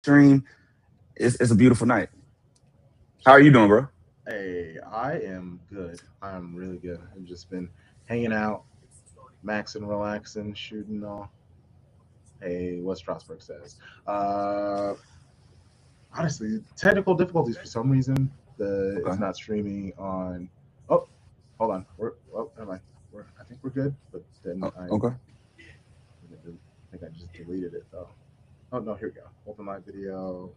stream. It's a beautiful night. How are you doing, bro? Hey, I am good. I'm really good. I've just been hanging out, maxing, relaxing, shooting all. Hey, what Strasbourg says. Uh, Honestly, technical difficulties for some reason. The Okay. It's not streaming on. Oh, hold on. Am I? I think we're good. But then Okay. I think I just deleted it though. Oh no, here we go. Open my video.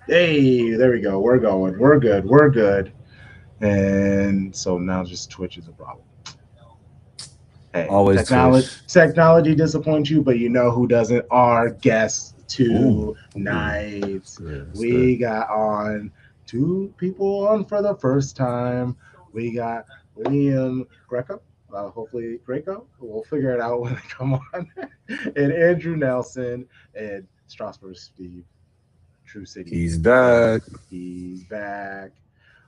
Hey, there we go. We're going. We're good. We're good. And so now just Twitch is a problem. Hey, Always Twitch. technology disappoints you, but you know who doesn't? Our guest Ooh, ooh, that's tonight. good. That's good. We got on two people on for the first time. We got Liam Greco. Hopefully Greco. We'll figure it out when they come on. And Andrew Nelson and Strasbourg Steve. True City. He's Yeah, back. he's back.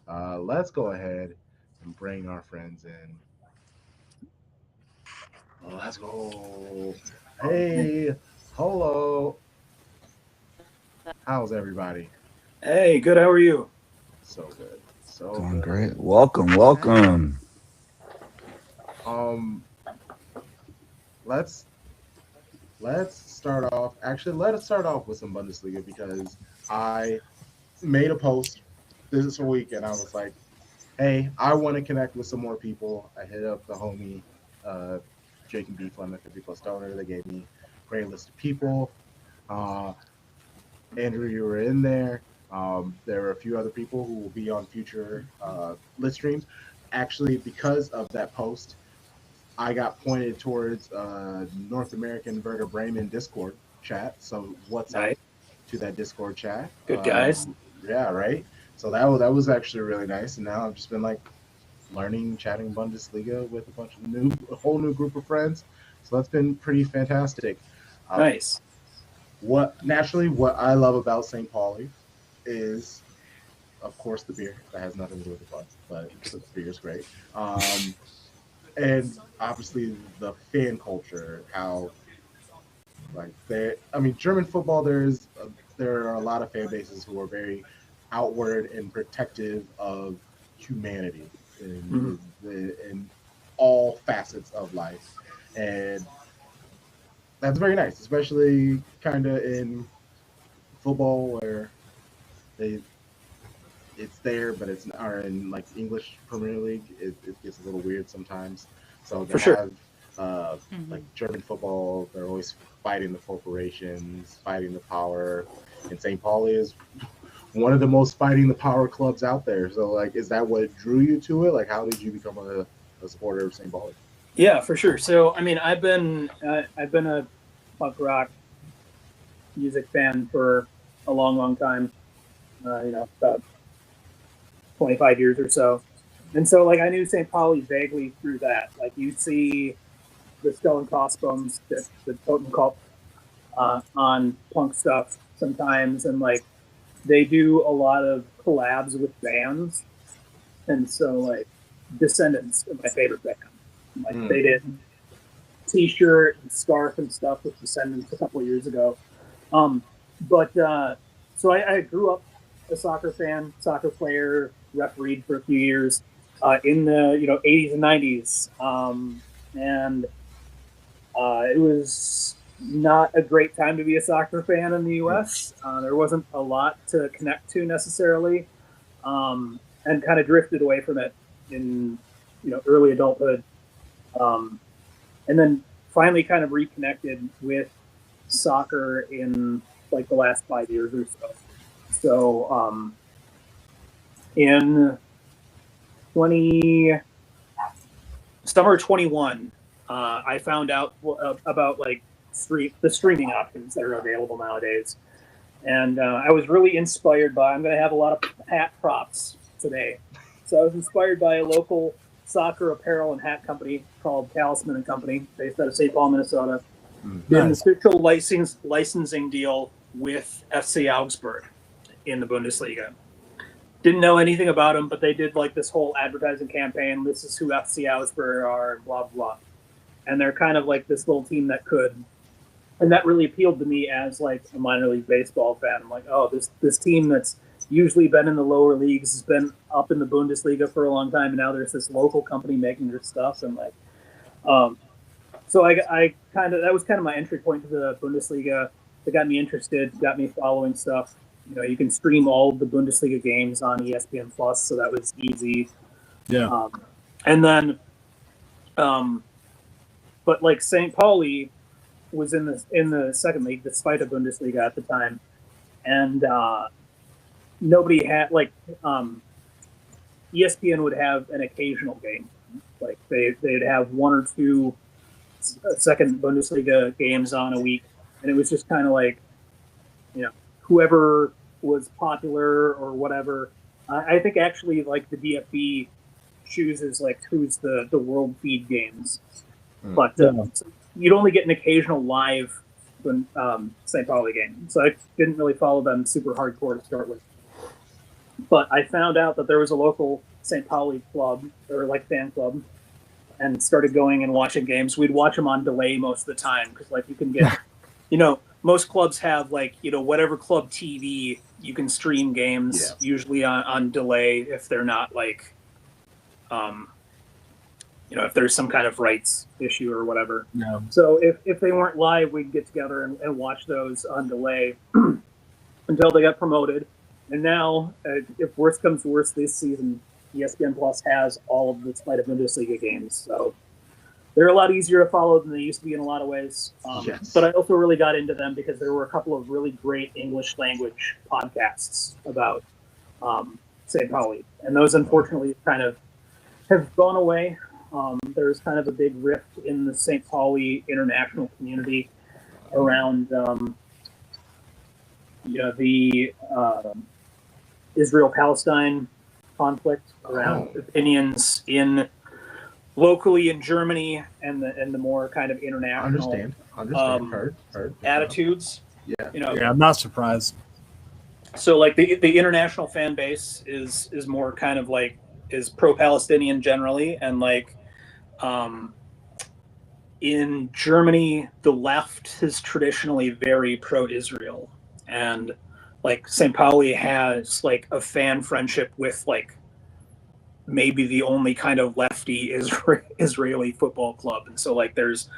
Let's go ahead and bring our friends in. Let's go. Hey, hello. How's everybody? Hey, good. How are you? So good. So Doing good. great. Welcome, Hey. welcome. Um, let's let's start off. Actually, let us start off with some Bundesliga because I made a post this week and I was like, hey, I want to connect with some more people. I hit up the homie, uh, Jake and B Fleming, 50 plus donor. They gave me a great list of people. Uh, Andrew, you were in there. There were a few other people who will be on future lit streams. Actually, because of that post, I got pointed towards North American Verter Bremen Discord chat. So what's up Nice. to that Discord chat? Good guys. Yeah, right. So that was actually really nice. And now I've just been like learning, chatting Bundesliga with a whole new group of friends. So that's been pretty fantastic. Uh, Nice. what I love about St. Pauli is, of course, the beer. That has nothing to do with the club, but the beer is great. Um, and obviously the fan culture, how like they, I mean, German football. There are a lot of fan bases who are very outward and protective of humanity Mhm. in all facets of life, and that's very nice, especially kind of in football where they it's there, but it's or in like English Premier League, it gets a little weird sometimes. So to For sure. have like German football, they're always fighting the corporations, fighting the power, and St. Pauli is one of the most fighting the power clubs out there. So like, is that what drew you to it? Like, how did you become a supporter of St. Pauli? Yeah, for sure. So, I mean, I've been a punk rock music fan for a long, long time. About 25 years or so. And so, like, I knew St. Pauli vaguely through that. Like, you see the Skull and Crossbones, the Totem Cup on punk stuff sometimes, and like they do a lot of collabs with bands. And so, like, Descendants are my favorite band. Like, they did T-shirt and scarf and stuff with Descendants a couple of years ago. But so I grew up a soccer fan, soccer player, refereed for a few years in the 80s and 90s, and it was not a great time to be a soccer fan in the U.S. There wasn't a lot to connect to necessarily, and kind of drifted away from it in early adulthood, and then finally kind of reconnected with soccer in like the last 5 years or so. So in 20 summer 21, I found out about like the streaming options that are available nowadays, and I was really inspired by. I'm going to have a lot of hat props today, so I was inspired by a local soccer apparel and hat company called Talisman and Company, based out of St. Paul, Minnesota. Did an official licensing deal with FC Augsburg in the Bundesliga. Didn't know anything about them, but they did like this whole advertising campaign. This is who FC Augsburg are, and blah blah. And they're kind of like this little team that could. and that really appealed to me as like a minor league baseball fan. I'm like, oh, this team that's usually been in the lower leagues has been up in the Bundesliga for a long time, and now there's this local company making their stuff, and like, um, so I kind of that was kind of my entry point to the Bundesliga. That got me interested, got me following stuff. You know, you can stream all the Bundesliga games on ESPN Plus, so that was easy. Yeah. And then, but like St. Pauli was in the second league, despite a Bundesliga at the time, and nobody had like ESPN would have an occasional game, like they'd have one or two second Bundesliga games on a week, and it was just kind of like, you know, whoever was popular or whatever. I think actually like the DFB chooses like who's the world feed games, but so you'd only get an occasional live St. Pauli game, so I didn't really follow them super hardcore to start with. But I found out that there was a local St. Pauli club or like fan club, and started going and watching games. We'd watch them on delay most of the time because like you can get, you know, most clubs have like, you know, whatever club TV you can stream games usually on delay if they're not like, you know, if there's some kind of rights issue or whatever. Yeah. So if they weren't live, we'd get together and watch those on delay until they got promoted. And now, if worse comes to worse, this season, ESPN Plus has all of the Spider Bundesliga games. So they're a lot easier to follow than they used to be in a lot of ways. But I also really got into them because there were a couple of really great English language podcasts about St. Pauli. And those, unfortunately, kind of have gone away. There's kind of a big rift in the St. Pauli international community around, you know, the Israel-Palestine conflict, around opinions in locally in Germany and the more kind of international attitudes. Yeah, you know, I'm not surprised. So like the international fan base is more kind of like is pro-Palestinian generally, and like in Germany the left is traditionally very pro-Israel, and like St. Pauli has like a fan friendship with like maybe the only kind of lefty Israeli football club, and so like there's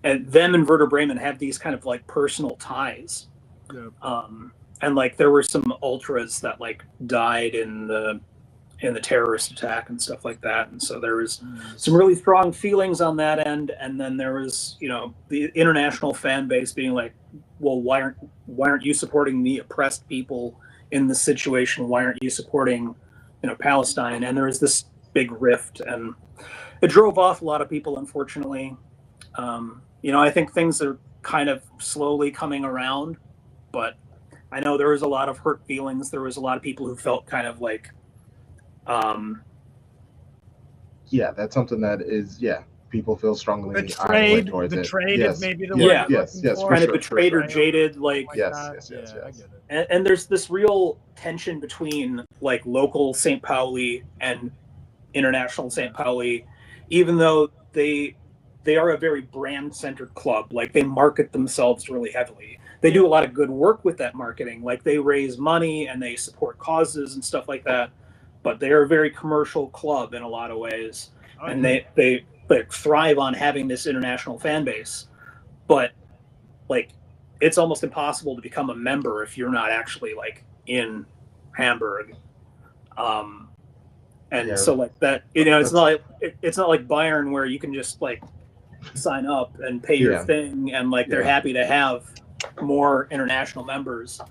and them and Werder Bremen have these kind of like personal ties. And like there were some ultras that like died in the terrorist attack and stuff like that, and so there was some really strong feelings on that end. And then there was, you know, the international fan base being like, well, why aren't you supporting the oppressed people in this situation? Why aren't you supporting, you know, Palestine? And there was this big rift, and it drove off a lot of people, unfortunately. You know, I think things are kind of slowly coming around, but I know there was a lot of hurt feelings. There was a lot of people who felt kind of like, yeah, that's something that is, people feel strongly betrayed towards it. Betrayed is maybe the Yeah. word. Yes, kind of betrayed or jaded, like Yes. I get it. and there's this real tension between like local St. Pauli and international St. Pauli, even though they are a very brand-centered club. Like they market themselves really heavily. They do a lot of good work with that marketing. Like they raise money and they support causes and stuff like that. But they are a very commercial club in a lot of ways, and they thrive on having this international fan base. But like, it's almost impossible to become a member if you're not actually like in Hamburg. So like that, you know, it's not like Bayern where you can just like sign up and pay your thing, and like they're happy to have more international members.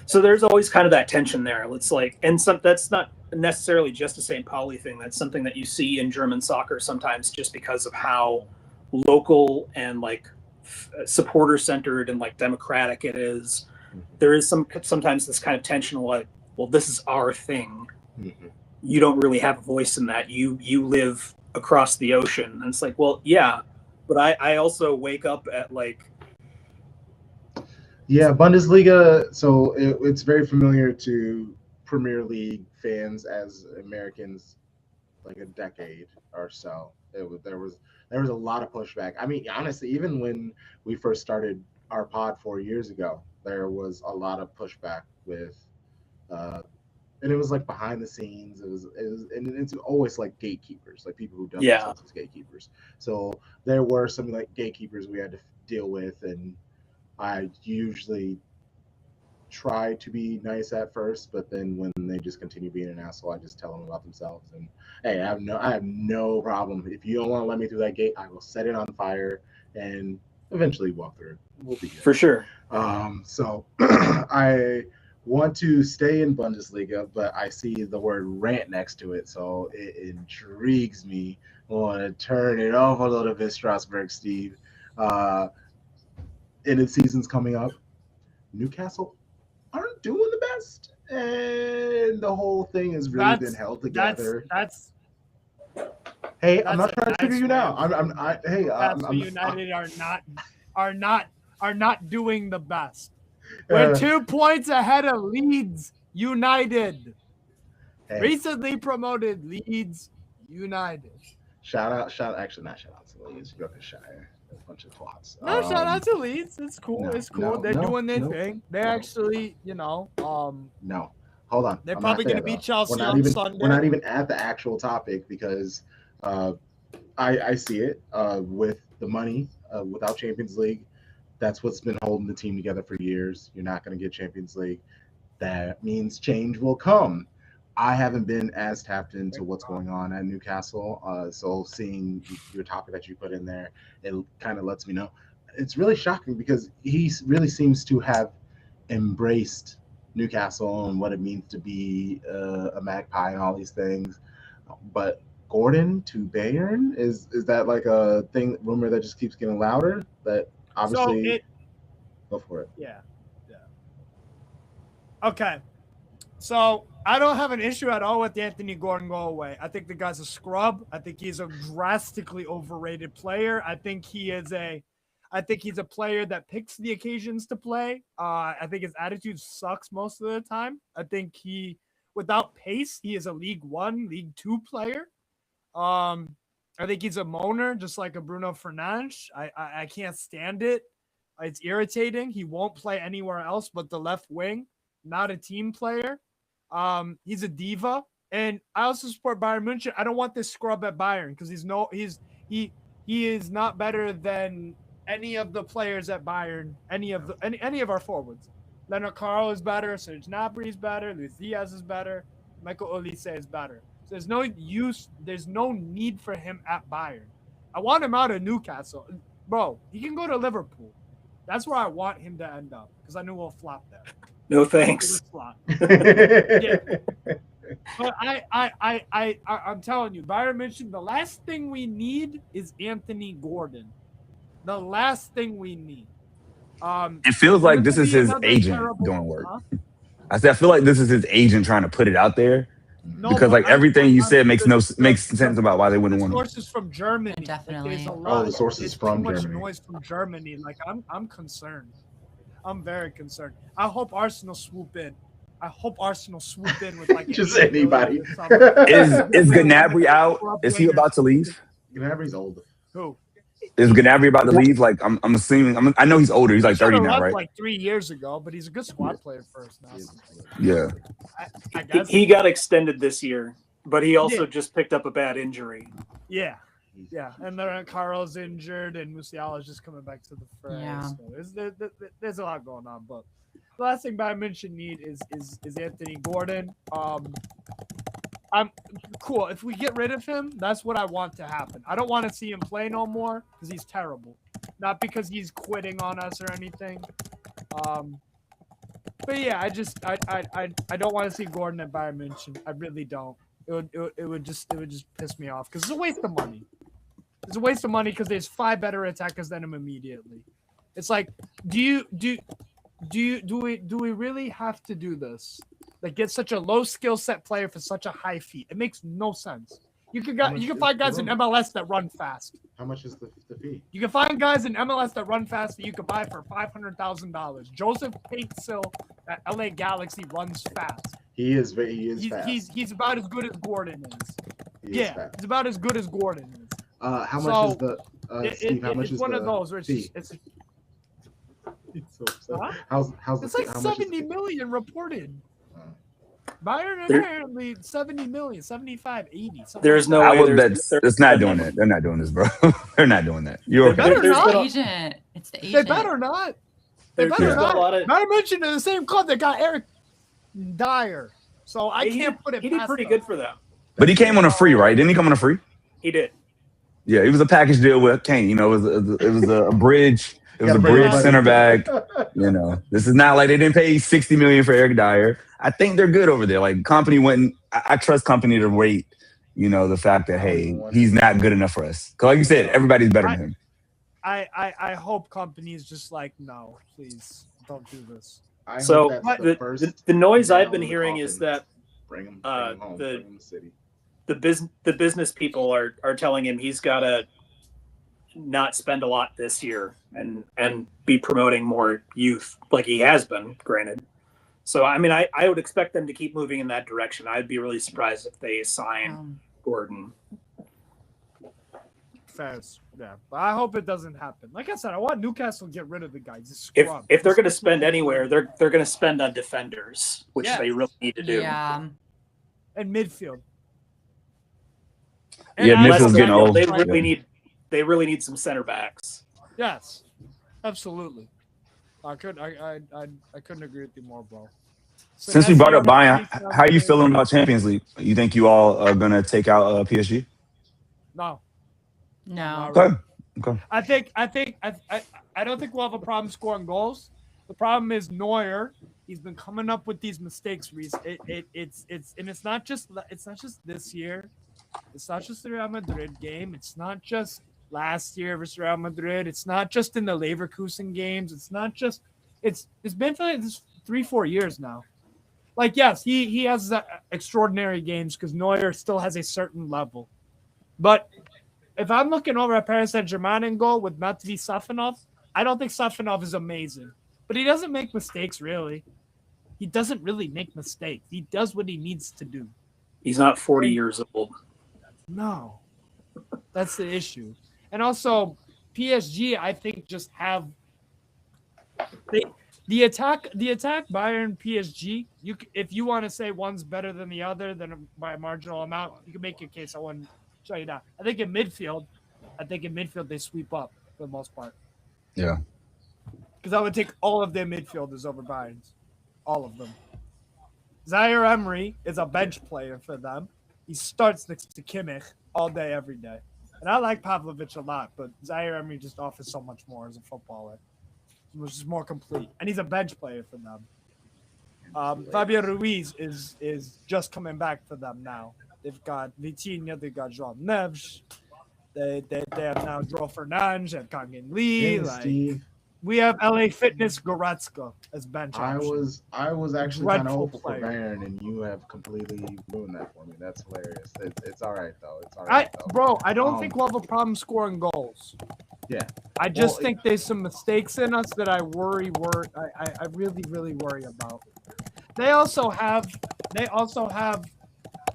So there's always kind of that tension there. It's like, and that's not necessarily just a St. Pauli thing. That's something that you see in German soccer sometimes, just because of how local and like supporter centered and like democratic it is. There is sometimes this kind of tension, like, well, this is our thing. You don't really have a voice in that. You live across the ocean, and it's like, well, yeah, but I also wake up at like. Yeah, Bundesliga. So it's very familiar to Premier League fans as Americans, like a decade or so. There there was a lot of pushback. I mean, honestly, even when we first started our pod 4 years ago, there was a lot of pushback with, and it was like behind the scenes. And it's always like gatekeepers, like people who dub Yeah. themselves as gatekeepers. So there were some like gatekeepers we had to deal with, and I usually try to be nice at first, but then when they just continue being an asshole, I just tell them about themselves. And hey, I have no problem. If you don't want to let me through that gate, I will set it on fire and eventually walk through it. We'll be good. For sure. So I want to stay in Bundesliga, but I see the word rant next to it, so it intrigues me. I want to turn it off a little bit, Strasbourg, Steve. And the season's coming up. Newcastle aren't doing the best, and the whole thing has really been held together. Hey, I'm not trying to trigger you now. United are not doing the best. We're 2 points ahead of Leeds United. Hey, Recently promoted Leeds United. Actually, not shout out to Leeds, Yorkshire. A bunch of twats. No, shout out to Leeds. It's cool. It's cool. They're doing their thing. They're actually, no. Hold on. They're probably going to beat Chelsea on Sunday. We're not even at the actual topic because I see it with the money without Champions League. That's what's been holding the team together for years. You're not going to get Champions League. That means change will come. I haven't been as tapped into what's going on at Newcastle. So seeing your topic that you put in there, it kind of lets me know. It's really shocking because he really seems to have embraced Newcastle and what it means to be a Magpie and all these things. But Gordon to Bayern, is that like a rumor that just keeps getting louder? That obviously, go for it. Yeah. Okay. So I don't have an issue at all with Anthony Gordon go away. I think the guy's a scrub. I think he's a drastically overrated player. I think he's a player that picks the occasions to play. I think his attitude sucks most of the time. I think without pace, he is a League 1, League 2 player. I think he's a moaner, just like a Bruno Fernandes. I can't stand it. It's irritating. He won't play anywhere else but the left wing. Not a team player. He's a diva, and I also support Bayern Munich. I don't want this scrub at Bayern because he is not better than any of the players at Bayern. Any of our forwards. Leonard Carl is better. Serge Gnabry is better. Luis Diaz is better. Michael Olise is better. So there's no use. There's no need for him at Bayern. I want him out of Newcastle, bro. He can go to Liverpool. That's where I want him to end up because I knew we'll flop there. No thanks. Yeah. But I'm telling you, Bayern mentioned the last thing we need is Anthony Gordon. The last thing we need. It feels like this is his agent doing work. I feel like this is his agent trying to put it out there. No, because like everything you said makes sense about why they wouldn't want. Sources from Germany. Definitely. The sources from Germany. Too much noise from Germany. Like I'm concerned. I'm very concerned. I hope Arsenal swoop in. With like just anybody. Is Gnabry out? Is he about to leave? Gnabry's old. Who? Is Gnabry about to leave? Like I'm assuming. I know he's older. He's like 30 now, right? Like 3 years ago, but he's a good squad player first now. Yeah. I guess he got extended this year, but he also just picked up a bad injury. Yeah. Yeah, and then Carl's injured, and Musiala's just coming back to the fray. Yeah. So there's a lot going on, but the last thing Bayern Munich need is Anthony Gordon. I'm cool if we get rid of him. That's what I want to happen. I don't want to see him play no more because he's terrible, not because he's quitting on us or anything. But yeah, I don't want to see Gordon at Bayern Munich. I really don't. It would just piss me off because it's a waste of money. It's a waste of money because there's 5 better attackers than him immediately. It's like, do we really have to do this? Like, get such a low skill set player for such a high fee? It makes no sense. You can find guys in MLS that run fast. How much is the fee? You can find guys in MLS that run fast that you could buy for $500,000. Joseph Paintsil at LA Galaxy runs fast. He is fast. He's about as good as Gordon is. He's about as good as Gordon is. How much is the Steve? How much it's is one the of those where fee? it's So upset. Huh? How's it's the like how much is 70 the million reported. Bayern There- apparently 70 million, 75, 80. There's no I way. would bet There's it's not doing it. They're not doing this, bro. They're not doing that. You're They okay. better There's not. been a- Agent. It's the They agent. better not. They There's better been a not. lot of. Not to mention in the same club they got Eric Dyer. So I can't put it He did past pretty them. good for them. But he came on a free, right? Didn't he come on a free? He did. Yeah, it was a package deal with Kane. You know, it was a bridge. It was Gotta a bring bridge everybody. center back. You know, this is not like they didn't pay 60 million for Eric Dyer. I think they're good over there. Like company went. I trust company to rate. You know, the fact that hey, he's not good enough for us. Because like you said, everybody's better than him. I hope companies just like no, please don't do this. I So hope that's the first the noise nail I've been in the hearing is coffin. that Bring him home. the- Bring him to the city. the business people are telling him he's got to not spend a lot this year and be promoting more youth like he has been, granted. So I mean, I would expect them to keep moving in that direction. I'd be really surprised if they sign Gordon. Fast, yeah. But I hope it doesn't happen. Like I said, I want Newcastle to get rid of the guy. Just If scrub. if they're going to spend anywhere, they're going to spend on defenders, which Yes. they really need to do. Yeah. and midfield. Yeah, Unless midfield's getting old. They really need some center backs. Yes, absolutely. I couldn't agree with you more, bro. So Since we brought up Bayern, that's- how are you feeling about Champions League? You think you all are gonna take out PSG? No, No. Okay. Okay. I don't think we'll have a problem scoring goals. The problem is Neuer. He's been coming up with these mistakes. It's not just this year. It's not just the Real Madrid game. It's not just last year versus Real Madrid. It's not just in the Leverkusen games. It's not just. It's been for like this 3-4 years now. Like yes, he has extraordinary games because Neuer still has a certain level, but if I'm looking over at Paris Saint-Germain in goal with Matvei Safanov, I don't think Safanov is amazing, but he doesn't make mistakes really. He doesn't really make mistakes. He does what he needs to do. He's not 40 years old. No, that's the issue. And also, PSG, I think just have the attack Bayern PSG. If you want to say one's better than the other, then by a marginal amount, you can make your case. I wouldn't show you that. I think in midfield they sweep up for the most part. Yeah. Because I would take all of their midfielders over Bayern's, all of them. Zaire Emery is a bench player for them. He starts next to Kimmich all day, every day. And I like Pavlovic a lot, but Zaire Emery just offers so much more as a footballer. Which is more complete. And he's a bench player for them. Fabio Ruiz is just coming back for them now. They've got Vitinha, they've got João Neves. They have now João Fernandes and Kangin Lee. Steve, we have LA Fitness Goretzka as bench I option. was actually kind of Dreadful hopeful for player. Bayern, and you have completely ruined that for me. That's hilarious. It's all right though. It's all right though. Bro, I don't think we'll have a problem scoring goals. Yeah. I just think there's some mistakes in us that I really, really worry about. They also have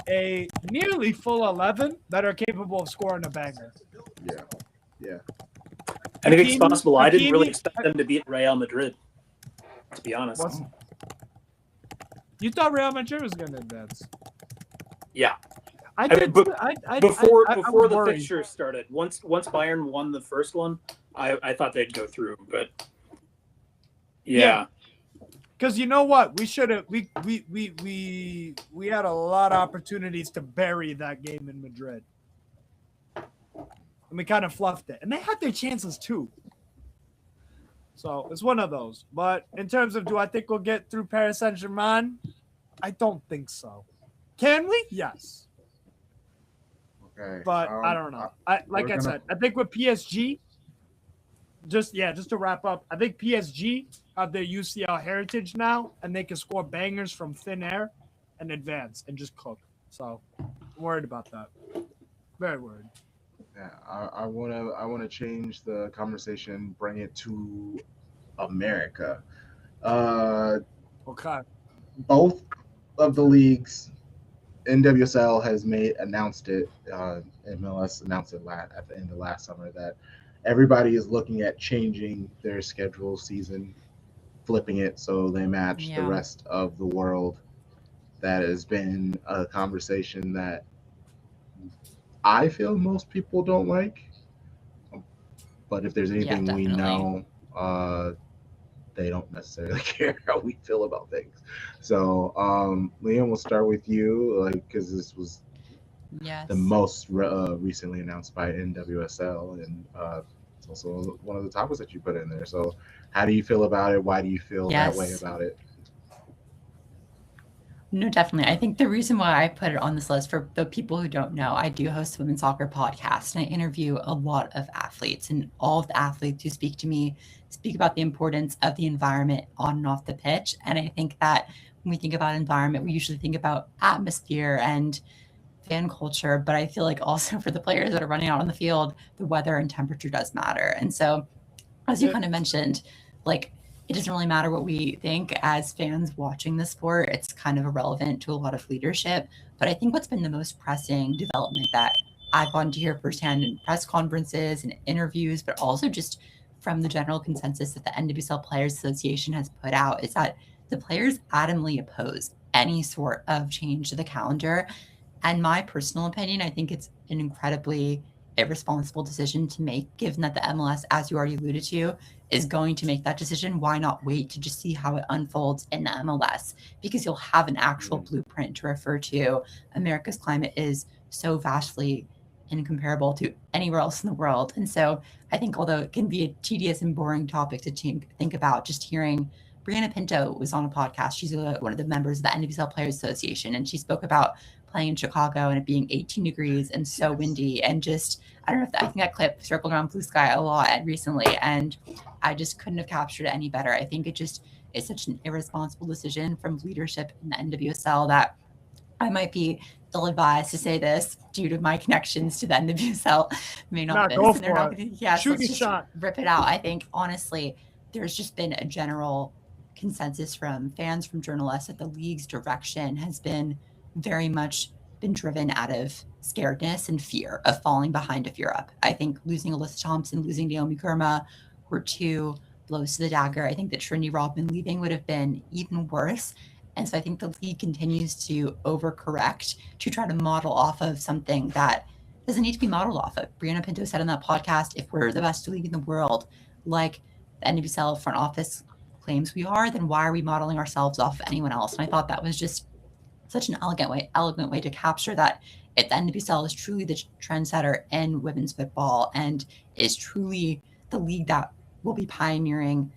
a nearly full 11 that are capable of scoring a banger. Yeah. I think it's possible. I didn't really Hakimi- expect them to beat Real Madrid, to be honest. You thought Real Madrid was going to advance? Yeah. I mean, did. Before I the worried. fixtures started, once Bayern won the first one, I thought they'd go through, but yeah. Because you know what, we should have. We had a lot of opportunities to bury that game in Madrid, and we kind of fluffed it. And they had their chances too. So it's one of those. But in terms of, do I think we'll get through Paris Saint-Germain? I don't think so. Can we? Yes. Okay. But I don't know. I think with PSG, just to wrap up, I think PSG have their UCL heritage now, and they can score bangers from thin air and advance and just cook. So I'm worried about that. Very worried. Yeah, I wanna change the conversation, bring it to America. Okay. Both of the leagues NWSL has announced it. MLS announced it at the end of last summer that everybody is looking at changing their schedule season, flipping it so they match the rest of the world. That has been a conversation that I feel most people don't like. But if there's anything we know, they don't necessarily care how we feel about things. So, Liam, we'll start with you, like, because this was the most recently announced by NWSL, and it's also one of the topics that you put in there. So, how do you feel about it? Why do you feel that way about it? No, definitely. I think the reason why I put it on this list, for the people who don't know, I do host a women's soccer podcast, and I interview a lot of athletes, and all of the athletes who speak to me speak about the importance of the environment on and off the pitch. And I think that when we think about environment, we usually think about atmosphere and fan culture, but I feel like also for the players that are running out on the field, the weather and temperature does matter. And so, as you kind of mentioned, like, it doesn't really matter what we think as fans watching the sport. It's kind of irrelevant to a lot of leadership. But I think what's been the most pressing development that I've gotten to hear firsthand in press conferences and interviews, but also just from the general consensus that the NWSL Players Association has put out, is that the players adamantly oppose any sort of change to the calendar. And my personal opinion, I think it's an incredibly irresponsible decision to make, given that the MLS, as you already alluded to, is going to make that decision. Why not wait to just see how it unfolds in the MLS? Because you'll have an actual blueprint to refer to. America's climate is so vastly incomparable to anywhere else in the world. And so I think, although it can be a tedious and boring topic to think about, just hearing Brianna Pinto was on a podcast. She's one of the members of the NWSL Players Association, and she spoke about playing in Chicago and it being 18 degrees and so windy, and just, I don't know if I think that clip circled around Blue Sky a lot recently, and I just couldn't have captured it any better. I think it just is such an irresponsible decision from leadership in the NWSL that I might be ill-advised to say this due to my connections to the NWSL. May not be. Shoot your shot. Rip it out. I think, honestly, there's just been a general consensus from fans, from journalists, that the league's direction has been very much been driven out of scaredness and fear of falling behind if Europe. I think losing Alyssa Thompson, losing Naomi Girma were two blows to the dagger. I think that Trinity Rodman leaving would have been even worse. And so I think the league continues to overcorrect to try to model off of something that doesn't need to be modeled off of. Brianna Pinto said on that podcast, if we're the best league in the world, like the NWSL front office claims we are, then why are we modeling ourselves off of anyone else? And I thought that was just such an elegant way to capture that if the NWSL is truly the trendsetter in women's football and is truly the league that will be pioneering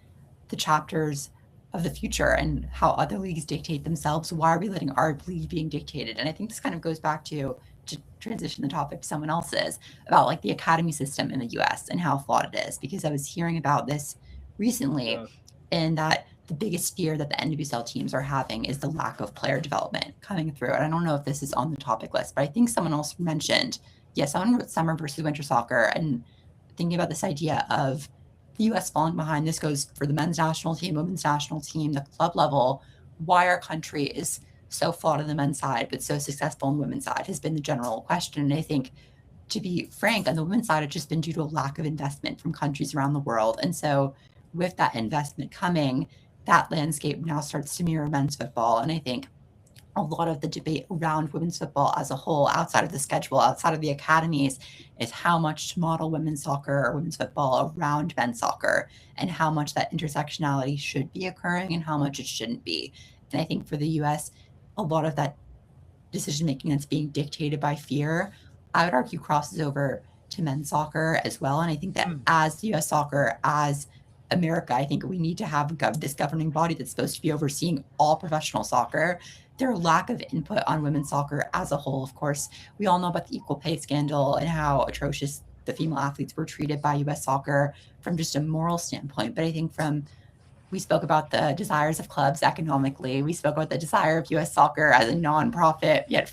the chapters of the future and how other leagues dictate themselves, why are we letting our league being dictated? And I think this kind of goes back to transition the topic to someone else's, about like the academy system in the US and how flawed it is, because I was hearing about this recently, and that the biggest fear that the NWSL teams are having is the lack of player development coming through. And I don't know if this is on the topic list, but I think someone else mentioned, someone wrote summer versus winter soccer, and thinking about this idea of the US falling behind. This goes for the men's national team, women's national team, the club level. Why our country is so flawed on the men's side, but so successful on the women's side has been the general question. And I think, to be frank, on the women's side, it's just been due to a lack of investment from countries around the world. And so with that investment coming, that landscape now starts to mirror men's football. And I think a lot of the debate around women's football as a whole, outside of the schedule, outside of the academies, is how much to model women's soccer or women's football around men's soccer, and how much that intersectionality should be occurring and how much it shouldn't be. And I think for the US, a lot of that decision-making that's being dictated by fear, I would argue, crosses over to men's soccer as well. And I think that as US soccer, as America, I think we need to have this governing body that's supposed to be overseeing all professional soccer. Their lack of input on women's soccer as a whole, of course, we all know about the equal pay scandal and how atrocious the female athletes were treated by US soccer from just a moral standpoint. But I think we spoke about the desires of clubs economically. We spoke about the desire of US soccer as a nonprofit, yet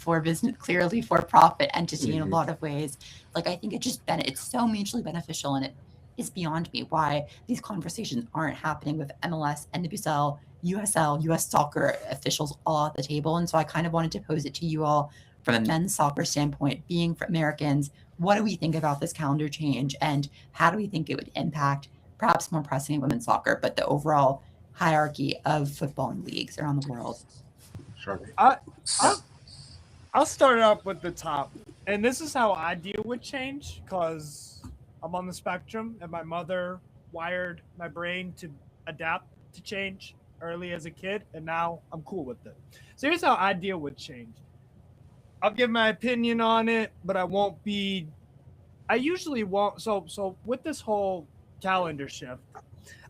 clearly for profit entity in a lot of ways. Like, I think it's so mutually beneficial, and is beyond me. Why these conversations aren't happening with MLS, NWSL, USL, US soccer officials all at the table. And so I kind of wanted to pose it to you all from a men's soccer standpoint, being for Americans. What do we think about this calendar change, and how do we think it would impact perhaps more pressing women's soccer, but the overall hierarchy of football and leagues around the world? Sharpie. I'll start up with the top. And this is how I deal with change, because I'm on the spectrum and my mother wired my brain to adapt to change early as a kid, and now I'm cool with it. So here's how I deal with change. I'll give my opinion on it, but I usually won't. So with this whole calendar shift,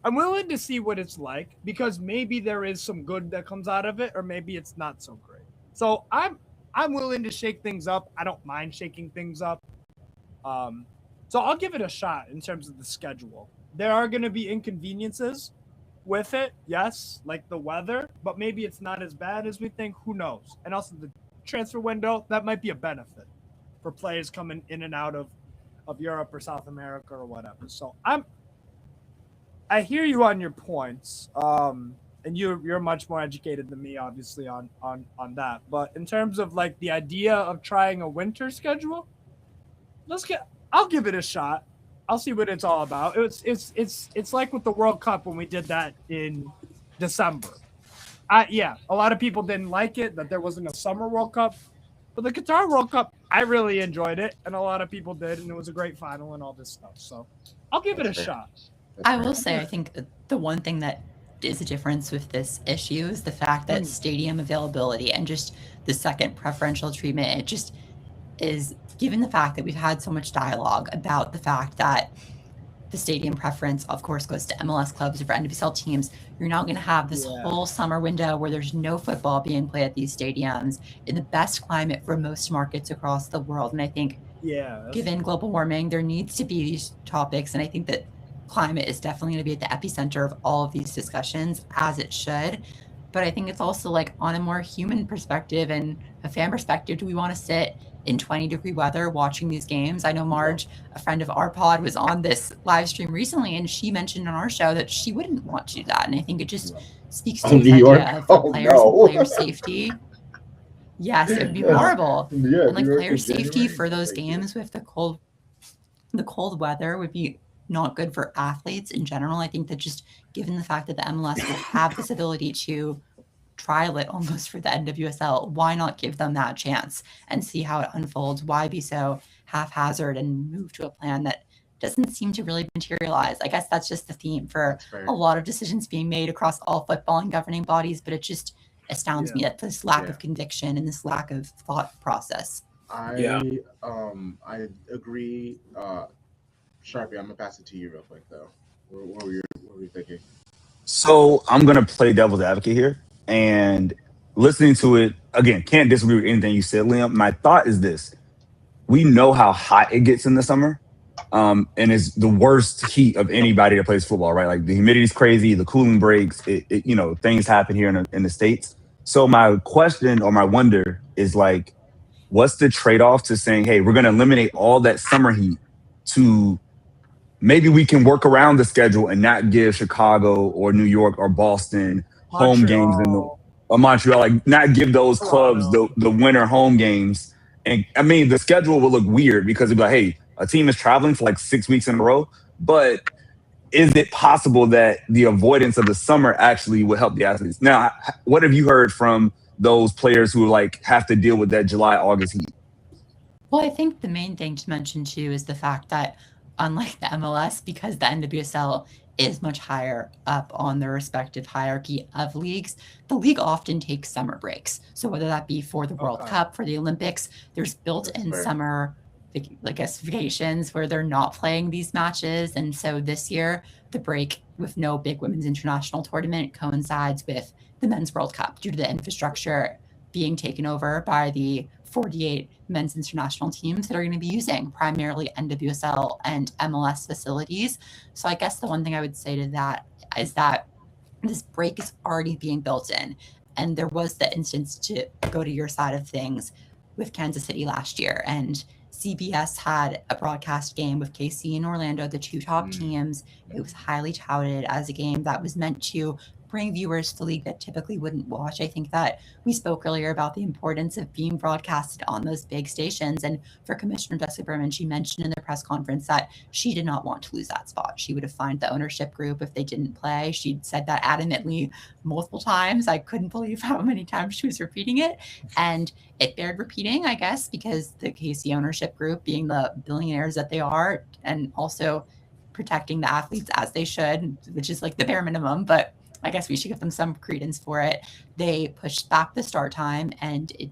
I'm willing to see what it's like, because maybe there is some good that comes out of it, or maybe it's not so great. So I'm willing to shake things up. I don't mind shaking things up. So I'll give it a shot in terms of the schedule. There are going to be inconveniences with it, yes, like the weather, but maybe it's not as bad as we think. Who knows? And also the transfer window, that might be a benefit for players coming in and out of Europe or South America or whatever. So I hear you on your points. And you're much more educated than me, obviously, on that. But in terms of like the idea of trying a winter schedule, I'll give it a shot. I'll see what it's all about. It's like with the World Cup when we did that in December. A lot of people didn't like it that there wasn't a summer World Cup, but the Qatar World Cup, I really enjoyed it, and a lot of people did, and it was a great final and all this stuff. So I'll give it a shot. I will say, I think the one thing that is a difference with this issue is the fact that stadium availability and just the second preferential treatment, it just is, given the fact that we've had so much dialogue about the fact that the stadium preference, of course, goes to MLS clubs or for NWSL teams. You're now going to have this whole summer window where there's no football being played at these stadiums in the best climate for most markets across the world. And I think, given global warming, there needs to be these topics. And I think that climate is definitely going to be at the epicenter of all of these discussions, as it should. But I think it's also like on a more human perspective and a fan perspective, do we want to sit in 20-degree weather watching these games? I know Marge, a friend of our pod, was on this live stream recently, and she mentioned on our show that she wouldn't want to do that. And I think it just speaks to the idea of the players and player safety. Yes, it would be horrible. And like player safety for those games with the cold weather would be not good for athletes in general. I think that just given the fact that the MLS will have this ability to trial it almost for the NWSL, why not give them that chance and see how it unfolds? Why be so haphazard and move to a plan that doesn't seem to really materialize? I guess that's just the theme for a lot of decisions being made across all football and governing bodies, but it just astounds me that this lack of conviction and this lack of thought process. I agree. Sharpie, I'm gonna pass it to you real quick though. What were you thinking? So I'm gonna play devil's advocate here, and listening to it again, can't disagree with anything you said, Liam. My thought is this: we know how hot it gets in the summer, and it's the worst heat of anybody that plays football, right? Like the humidity's crazy, the cooling breaks, things happen here in the States. So my question or my wonder is like, what's the trade-off to saying, hey, we're gonna eliminate all that summer heat to maybe we can work around the schedule and not give Chicago or New York or Boston home games or Montreal, like not give those clubs the winter home games. And I mean, the schedule will look weird because it'd be like, hey, a team is traveling for like 6 weeks in a row, but is it possible that the avoidance of the summer actually would help the athletes? Now, what have you heard from those players who like have to deal with that July, August heat? Well, I think the main thing to mention too is the fact that unlike the MLS, because the NWSL is much higher up on the respective hierarchy of leagues, the league often takes summer breaks. So whether that be for the World Cup, for the Olympics, there's built-in summer, I guess, vacations where they're not playing these matches. And so this year, the break with no big women's international tournament coincides with the Men's World Cup due to the infrastructure being taken over by the 48 men's international teams that are going to be using primarily NWSL and MLS facilities. So I guess the one thing I would say to that is that this break is already being built in. And there was the instance, to go to your side of things, with Kansas City last year and CBS had a broadcast game with KC and Orlando, the two top teams. It was highly touted as a game that was meant to bring viewers to the league that typically wouldn't watch. I think that we spoke earlier about the importance of being broadcasted on those big stations. And for Commissioner Jessica Berman, she mentioned in the press conference that she did not want to lose that spot. She would have fined the ownership group if they didn't play. She'd said that adamantly multiple times. I couldn't believe how many times she was repeating it. And it bared repeating, I guess, because the KC ownership group, being the billionaires that they are, and also protecting the athletes as they should, which is like the bare minimum, but I guess we should give them some credence for it. They pushed back the start time, and it,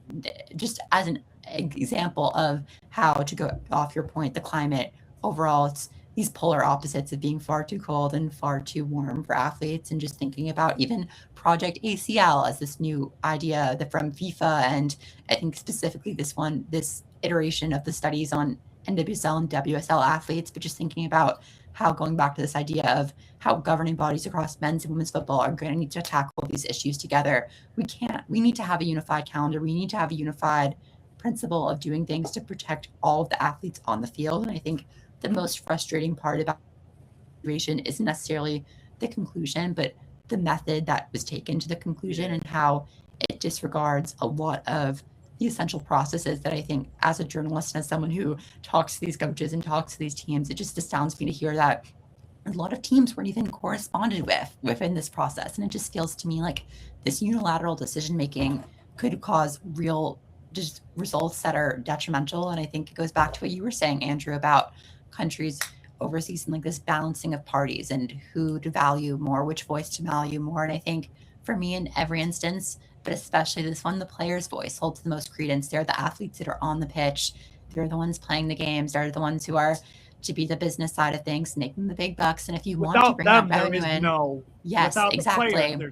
just as an example of how, to go off your point, the climate overall, it's these polar opposites of being far too cold and far too warm for athletes, and just thinking about even Project ACL as this new idea that from FIFA, and I think specifically this iteration of the studies on NWSL and WSL athletes, but just thinking about how, going back to this idea of how governing bodies across men's and women's football are going to need to tackle these issues together. We need to have a unified calendar. We need to have a unified principle of doing things to protect all of the athletes on the field. And I think the most frustrating part about situation isn't necessarily the conclusion, but the method that was taken to the conclusion, and how it disregards a lot of the essential processes that I think, as a journalist and as someone who talks to these coaches and talks to these teams, it just astounds me to hear that a lot of teams weren't even corresponded with within this process. And it just feels to me like this unilateral decision making could cause real just results that are detrimental. And I think it goes back to what you were saying, Andrew, about countries overseas and like this balancing of parties and who to value more, which voice to value more. And I think for me, in every instance, but especially this one, the player's voice holds the most credence. They're the athletes that are on the pitch. They're the ones playing the games. They're the ones who are to be the business side of things, making the big bucks. And if you want to bring that revenue in, yes, exactly. Players,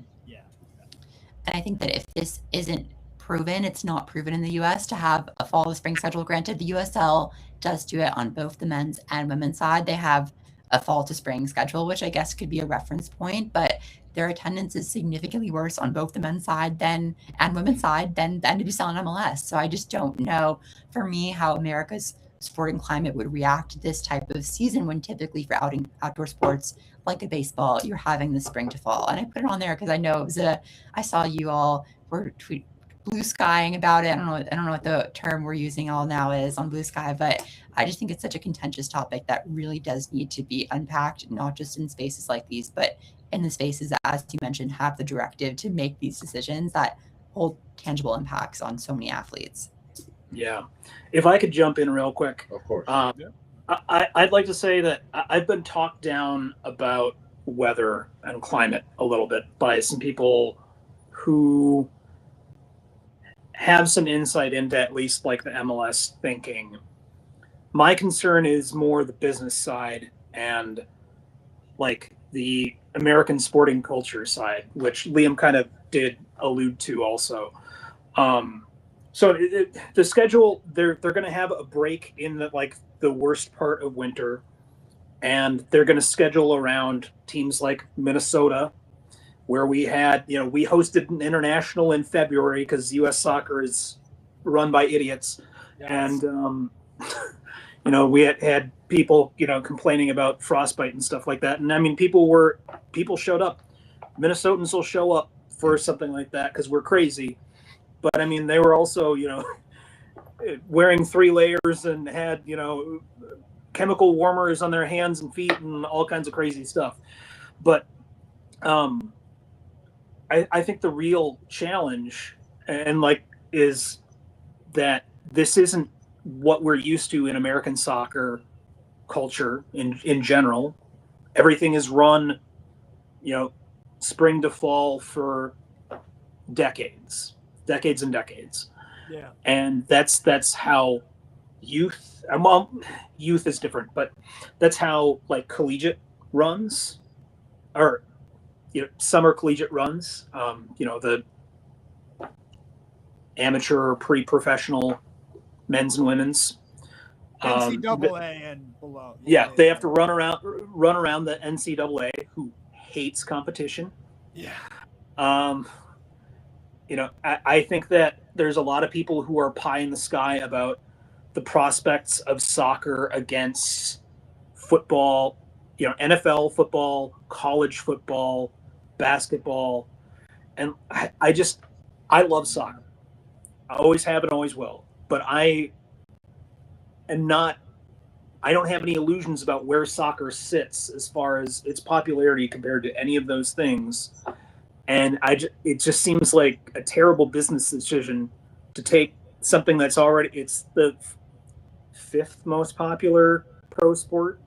and I think that if this isn't proven, it's not proven in the US to have a fall to spring schedule. Granted, the USL does do it on both the men's and women's side. They have a fall to spring schedule, which I guess could be a reference point, but their attendance is significantly worse on both the men's side and women's side than the NWSL and MLS. So I just don't know, for me, how America's sporting climate would react to this type of season, when typically for outdoor sports like a baseball, you're having the spring to fall. And I put it on there because I know it was I saw you all were blue skying about it. I don't know what the term we're using all now is on blue sky, but I just think it's such a contentious topic that really does need to be unpacked, not just in spaces like these, but in the spaces that, as you mentioned, have the directive to make these decisions that hold tangible impacts on so many athletes. Yeah. If I could jump in real quick. Of course. I'd like to say that I've been talked down about weather and climate a little bit by some people who have some insight into at least like the MLS thinking. My concern is more the business side and like the American sporting culture side, which Liam kind of did allude to also. So the schedule, they're going to have a break in the worst part of winter, and they're going to schedule around teams like Minnesota, where we hosted an international in February because U.S. soccer is run by idiots. Yes. And, we had people, complaining about frostbite and stuff like that. And I mean, people showed up. Minnesotans will show up for something like that because we're crazy. But I mean, they were also, wearing 3 layers and had, chemical warmers on their hands and feet and all kinds of crazy stuff. But I think the real challenge is that this isn't what we're used to in American soccer culture in general. Everything is run, spring to fall for decades and decades. Yeah. And that's how youth is different, but that's how collegiate runs, or summer collegiate runs, the amateur or pre-professional men's and women's, NCAA and below. Yeah, they have to run around the NCAA, who hates competition. Yeah. I think that there's a lot of people who are pie in the sky about the prospects of soccer against football, NFL football, college football, basketball. And I love soccer. I always have and always will. But I don't have any illusions about where soccer sits as far as its popularity compared to any of those things. And it just seems like a terrible business decision to take something that's it's the fifth most popular pro sport,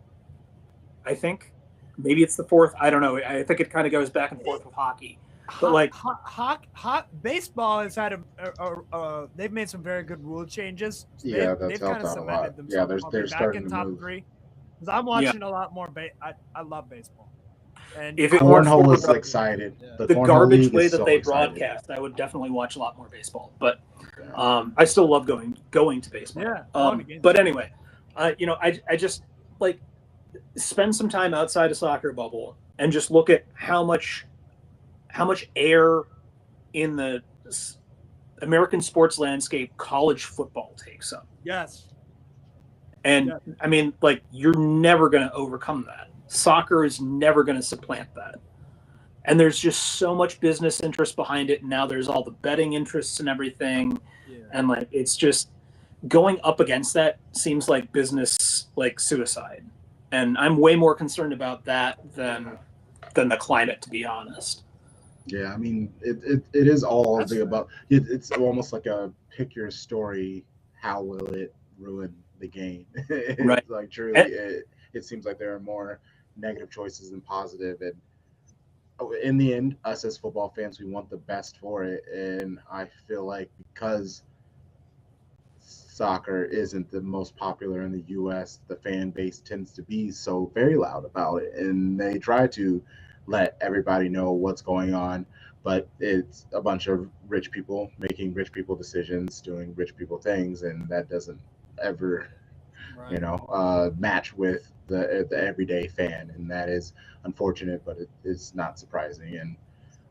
I think. Maybe it's the fourth. I don't know. I think it kind of goes back and forth with hockey. But baseball has had they've made some very good rule changes. Yeah, they've helped kind of out a cemented lot. themselves They're back starting in to top move. 3. Because I'm watching a lot more. I love baseball. And if it cornhole weren't is for excited. the Cornhole garbage league way is that so they excited. broadcast, I would definitely watch a lot more baseball. But I still love going to baseball. Yeah. But anyway, I just like spend some time outside of soccer bubble and just look at how much air in the American sports landscape college football takes up. Yes. And I mean, like, you're never going to overcome that. Soccer is never going to supplant that. And there's just so much business interest behind it. And now there's all the betting interests and everything. Yeah. And like, it's just going up against that seems like business, like suicide. And I'm way more concerned about that than the climate, to be honest. Yeah, I mean, it is all of the above. It's almost like a pick your story. How will it ruin the game? Right. Like, truly, it seems like there are more negative choices than positive. And in the end, us as football fans, we want the best for it. And I feel like because soccer isn't the most popular in the U.S., the fan base tends to be so very loud about it. And they try to let everybody know what's going on, but it's a bunch of rich people making rich people decisions, doing rich people things, and that doesn't ever, match with the everyday fan, and that is unfortunate, but it is not surprising.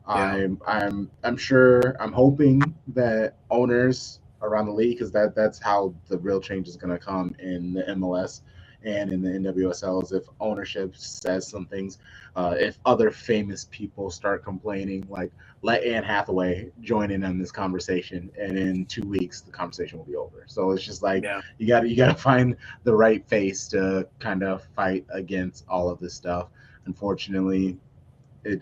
And I'm sure, I'm hoping that owners around the league, because that's how the real change is going to come in the MLS and in the NWSL, is if ownership says some things, if other famous people start complaining, like let Anne Hathaway join in on this conversation, and in 2 weeks the conversation will be over. So it's just like you got to find the right face to kind of fight against all of this stuff. Unfortunately,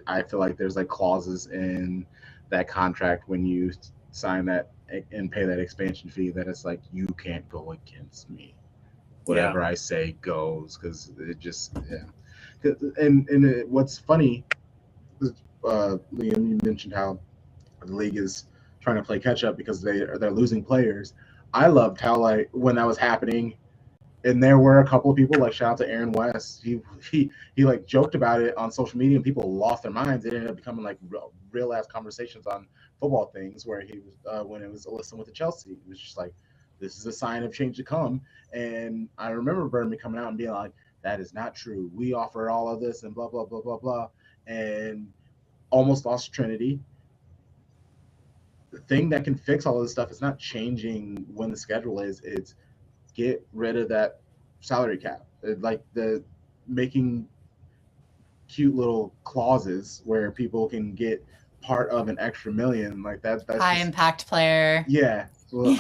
I feel like there's like clauses in that contract when you sign that and pay that expansion fee that it's like, you can't go against me. Whatever I say goes, because it just And what's funny, Liam, you mentioned how the league is trying to play catch up because they're losing players. I loved how, like, when that was happening, and there were a couple of people, like, shout out to Aaron West. He like joked about it on social media, and people lost their minds. It ended up becoming like real ass conversations on football things, where he was when it was Alyssa with the Chelsea. It was just like, this is a sign of change to come. And I remember Berman coming out and being like, that is not true. We offer all of this and blah, blah, blah, blah, blah. And almost lost Trinity. The thing that can fix all of this stuff is not changing when the schedule is. It's get rid of that salary cap. Like the making cute little clauses where people can get part of an extra million, like that. That's high impact player. Yeah. Well,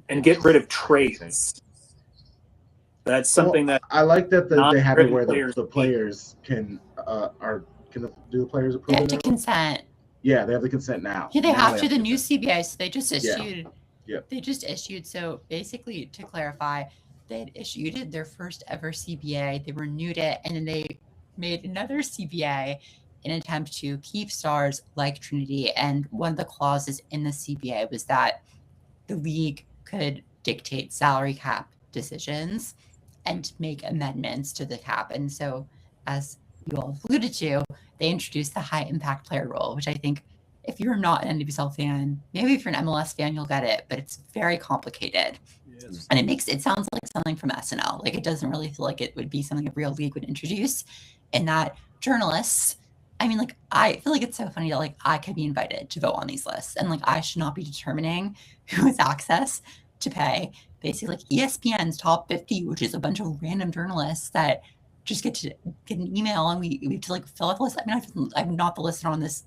and get rid of trades. That's something that I like that they have it where the players do the players approve? They have to consent. Yeah, they have the consent now. Yeah, they now have to. The new CBA, so they just issued. Yeah. They just issued. So basically, to clarify, they had issued their first ever CBA. They renewed it, and then they made another CBA in an attempt to keep stars like Trinity. And one of the clauses in the CBA was that the league could dictate salary cap decisions and make amendments to the cap. And so, as you all alluded to, they introduced the high impact player rule, which I think, if you're not an NWSL fan, maybe if you're an MLS fan, you'll get it, but it's very complicated. Yes. And it sounds like something from SNL. Like, it doesn't really feel like it would be something a real league would introduce. And that journalists, I mean, like, I feel like it's so funny that, like, I could be invited to vote on these lists, and, like, I should not be determining who has access to pay basically like ESPN's top 50, which is a bunch of random journalists that just get an email and we have to like fill out the list. I mean, I'm not the listener on this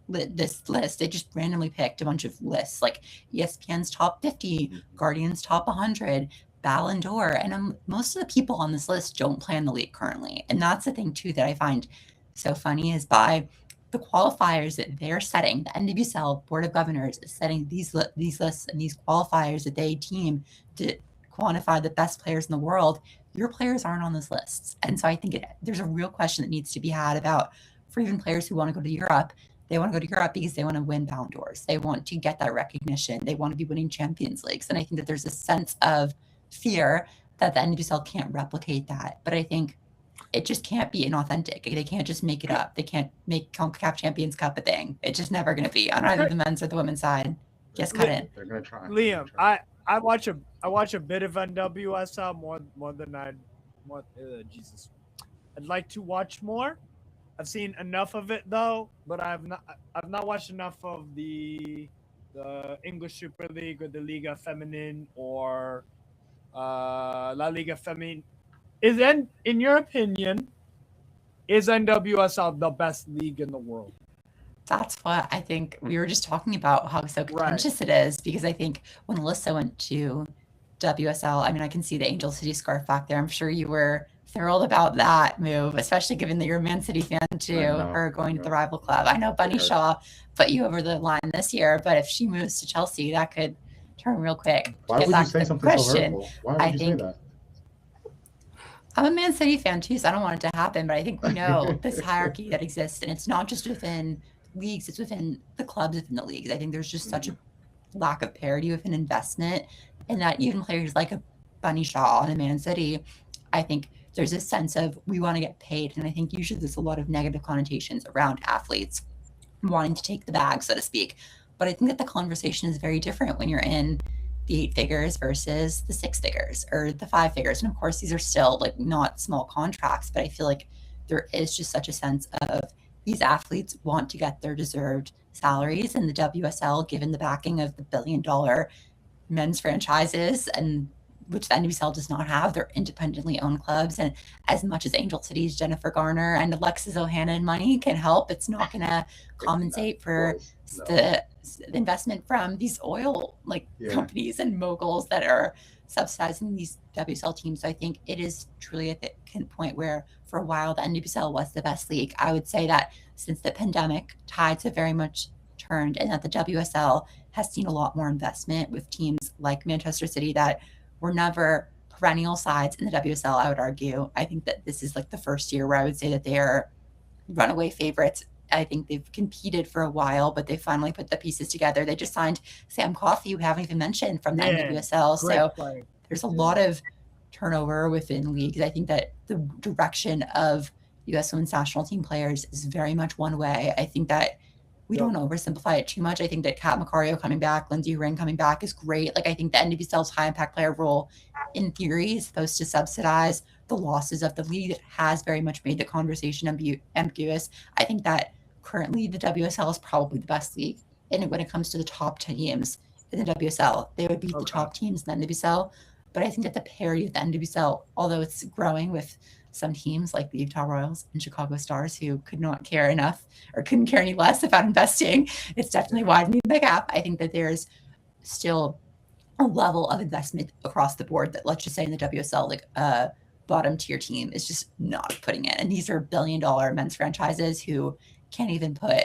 list. They just randomly picked a bunch of lists like ESPN's top 50, Guardian's top 100, Ballon d'Or, and most of the people on this list don't play in the league currently. And that's the thing too that I find so funny is by the qualifiers that they're setting, the NWSL Board of Governors is setting these lists and these qualifiers that they deem to quantify the best players in the world. Your players aren't on those lists. And so I think there's a real question that needs to be had about for even players who want to go to Europe. They want to go to Europe because they want to win Ballon d'Ors. They want to get that recognition. They want to be winning Champions Leagues. And I think that there's a sense of fear that the NWSL can't replicate that. But I think it just can't be inauthentic. They can't just make it up. They can't make CONCACAF Champions Cup a thing. It's just never going to be on either the men's or the women's side. Just cut in. They're going to try. Liam, I watch a bit of NWSL more than Jesus. I'd like to watch more. I've seen enough of it though, but I've not watched enough of the English Super League or the Liga Feminine or La Liga Feminine. In your opinion, is NWSL the best league in the world? That's what I think. We were just talking about how so contentious it is because I think when Alyssa went to WSL, I mean, I can see the Angel City scarf back there. I'm sure you were thrilled about that move, especially given that you're a Man City fan too, or going to the rival club. I know Bunny Shaw put you over the line this year, but if she moves to Chelsea, that could turn real quick. Why would you say something so hurtful? Why would you say that? I'm a Man City fan too, so I don't want it to happen, but I think we know this hierarchy that exists, and it's not just within leagues, it's within the clubs within the leagues. I think there's just such a lack of parity within investment, and that even players like a Bunny Shaw on a Man City, I think there's a sense of we want to get paid, and I think usually there's a lot of negative connotations around athletes wanting to take the bag, so to speak. But I think that the conversation is very different when you're in the 8 figures versus the 6 figures or the 5 figures. And of course, these are still like not small contracts, but I feel like there is just such a sense of these athletes want to get their deserved salaries, and the WSL, given the backing of the billion-dollar men's franchises, and which the NWSL does not have, they're independently owned clubs. And as much as Angel City's Jennifer Garner and Alexis Ohanian money can help, it's not going to compensate for the investment from these oil companies and moguls that are subsidizing these WSL teams. So I think it is truly at the point where for a while the NWSL was the best league. I would say that since the pandemic, tides have very much turned, and that the WSL has seen a lot more investment with teams like Manchester City that were never perennial sides in the WSL, I would argue. I think that this is like the first year where I would say that they are runaway favorites. I think they've competed for a while, but they finally put the pieces together. They just signed Sam Coffey, who we haven't even mentioned, from the NWSL. So there's a lot of turnover within leagues. I think that the direction of U.S. women's national team players is very much one way. I think that we don't oversimplify it too much. I think that Kat Macario coming back, Lindsay Ring coming back is great. Like, I think the NWSL's high impact player role in theory is supposed to subsidize the losses of the league. It has very much made the conversation ambiguous. I think that currently the WSL is probably the best league. And when it comes to the top teams in the WSL, they would beat the top teams in the NWSL. But I think that the parity of the NWSL, although it's growing with some teams like the Utah Royals and Chicago Stars who could not care enough or couldn't care any less about investing, it's definitely widening the gap. I think that there's still a level of investment across the board that, let's just say in the WSL, like a bottom tier team is just not putting in. And these are billion-dollar men's franchises who can't even put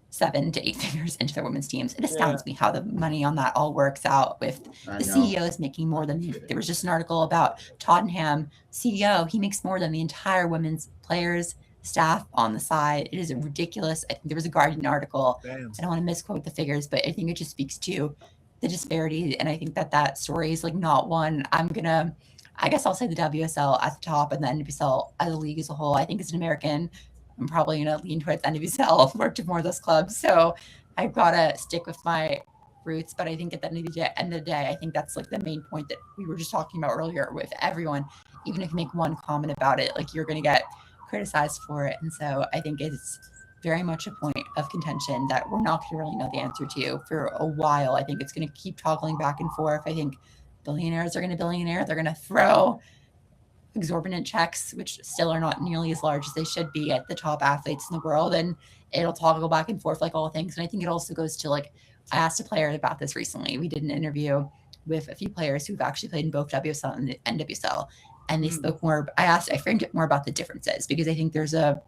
7 to 8 figures into their women's teams. It astounds me how the money on that all works out, with the CEOs making more than there was just an article about Tottenham CEO. He makes more than the entire women's players staff on the side. It is ridiculous. I think there was a Guardian article. Damn. I don't want to misquote the figures, but I think it just speaks to the disparity. And I think that story is like not one I guess I'll say the WSL at the top and the NWSL as a league as a whole. I think as an American, I'm probably going to lean towards NWSL to more of those clubs. So I've got to stick with my roots. But I think at the end of the day, I think that's like the main point that we were just talking about earlier with everyone. Even if you make one comment about it, like, you're going to get criticized for it. And so I think it's very much a point of contention that we're not going to really know the answer to for a while. I think it's going to keep toggling back and forth. I think billionaires are going to billionaire. They're going to throw exorbitant checks, which still are not nearly as large as they should be at the top athletes in the world. And it'll toggle back and forth like all things. And I think it also goes to, like, I asked a player about this recently. We did an interview with a few players who've actually played in both WSL and NWSL. And they spoke more. I framed it more about the differences, because I think there's a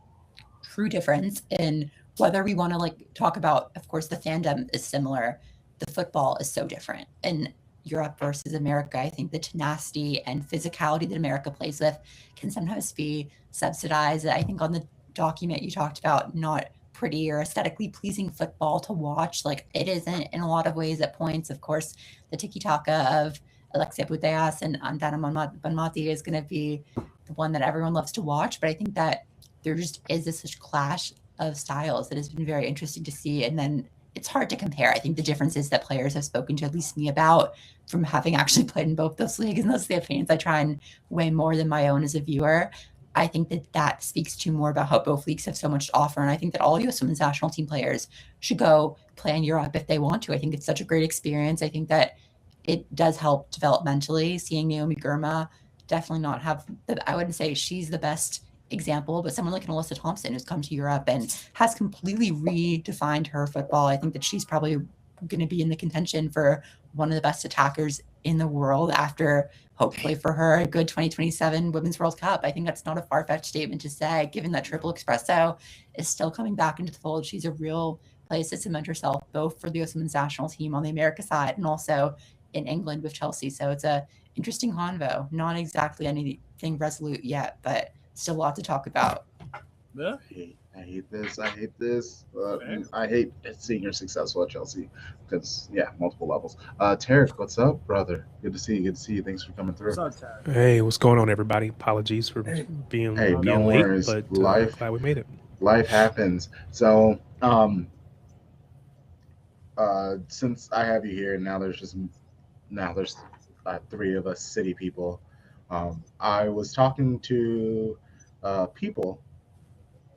true difference in whether we want to, like, talk about, of course, the fandom is similar. The football is so different. In Europe versus America, I think the tenacity and physicality that America plays with can sometimes be subsidized. I think on the document you talked about not pretty or aesthetically pleasing football to watch. Like, it isn't in a lot of ways at points. Of course, the tiki-taka of Alexia Putellas and Andana Bonmati is going to be the one that everyone loves to watch. But I think that there just is this such clash of styles that has been very interesting to see. And then it's hard to compare. I think the differences that players have spoken to, at least me, about, from having actually played in both those leagues and those campaigns, I try and weigh more than my own as a viewer. I think that speaks to more about how both leagues have so much to offer. And I think that all U.S. women's national team players should go play in Europe if they want to. I think it's such a great experience. I think that it does help developmentally. Seeing Naomi Girma definitely not have I wouldn't say she's the best example, but someone like an Alyssa Thompson who's come to Europe and has completely redefined her football. I think that she's probably going to be in the contention for one of the best attackers in the world after, hopefully for her, a good 2027 Women's World Cup. I think that's not a far-fetched statement to say, given that Triple Espresso is still coming back into the fold. She's a real place to cement herself, both for the U.S. Women's National Team on the America side and also in England with Chelsea. So it's a interesting convo. Not exactly anything resolute yet, but still a lot to talk about. I hate this. I hate seeing her successful at Chelsea because, multiple levels. Tarek, what's up, brother? Good to see you. Thanks for coming through. What's up, Tarek? Hey, what's going on, everybody? Apologies for being no late, worries. but glad we made it. Life happens. So, since I have you here, now there's three of us city people. I was talking to people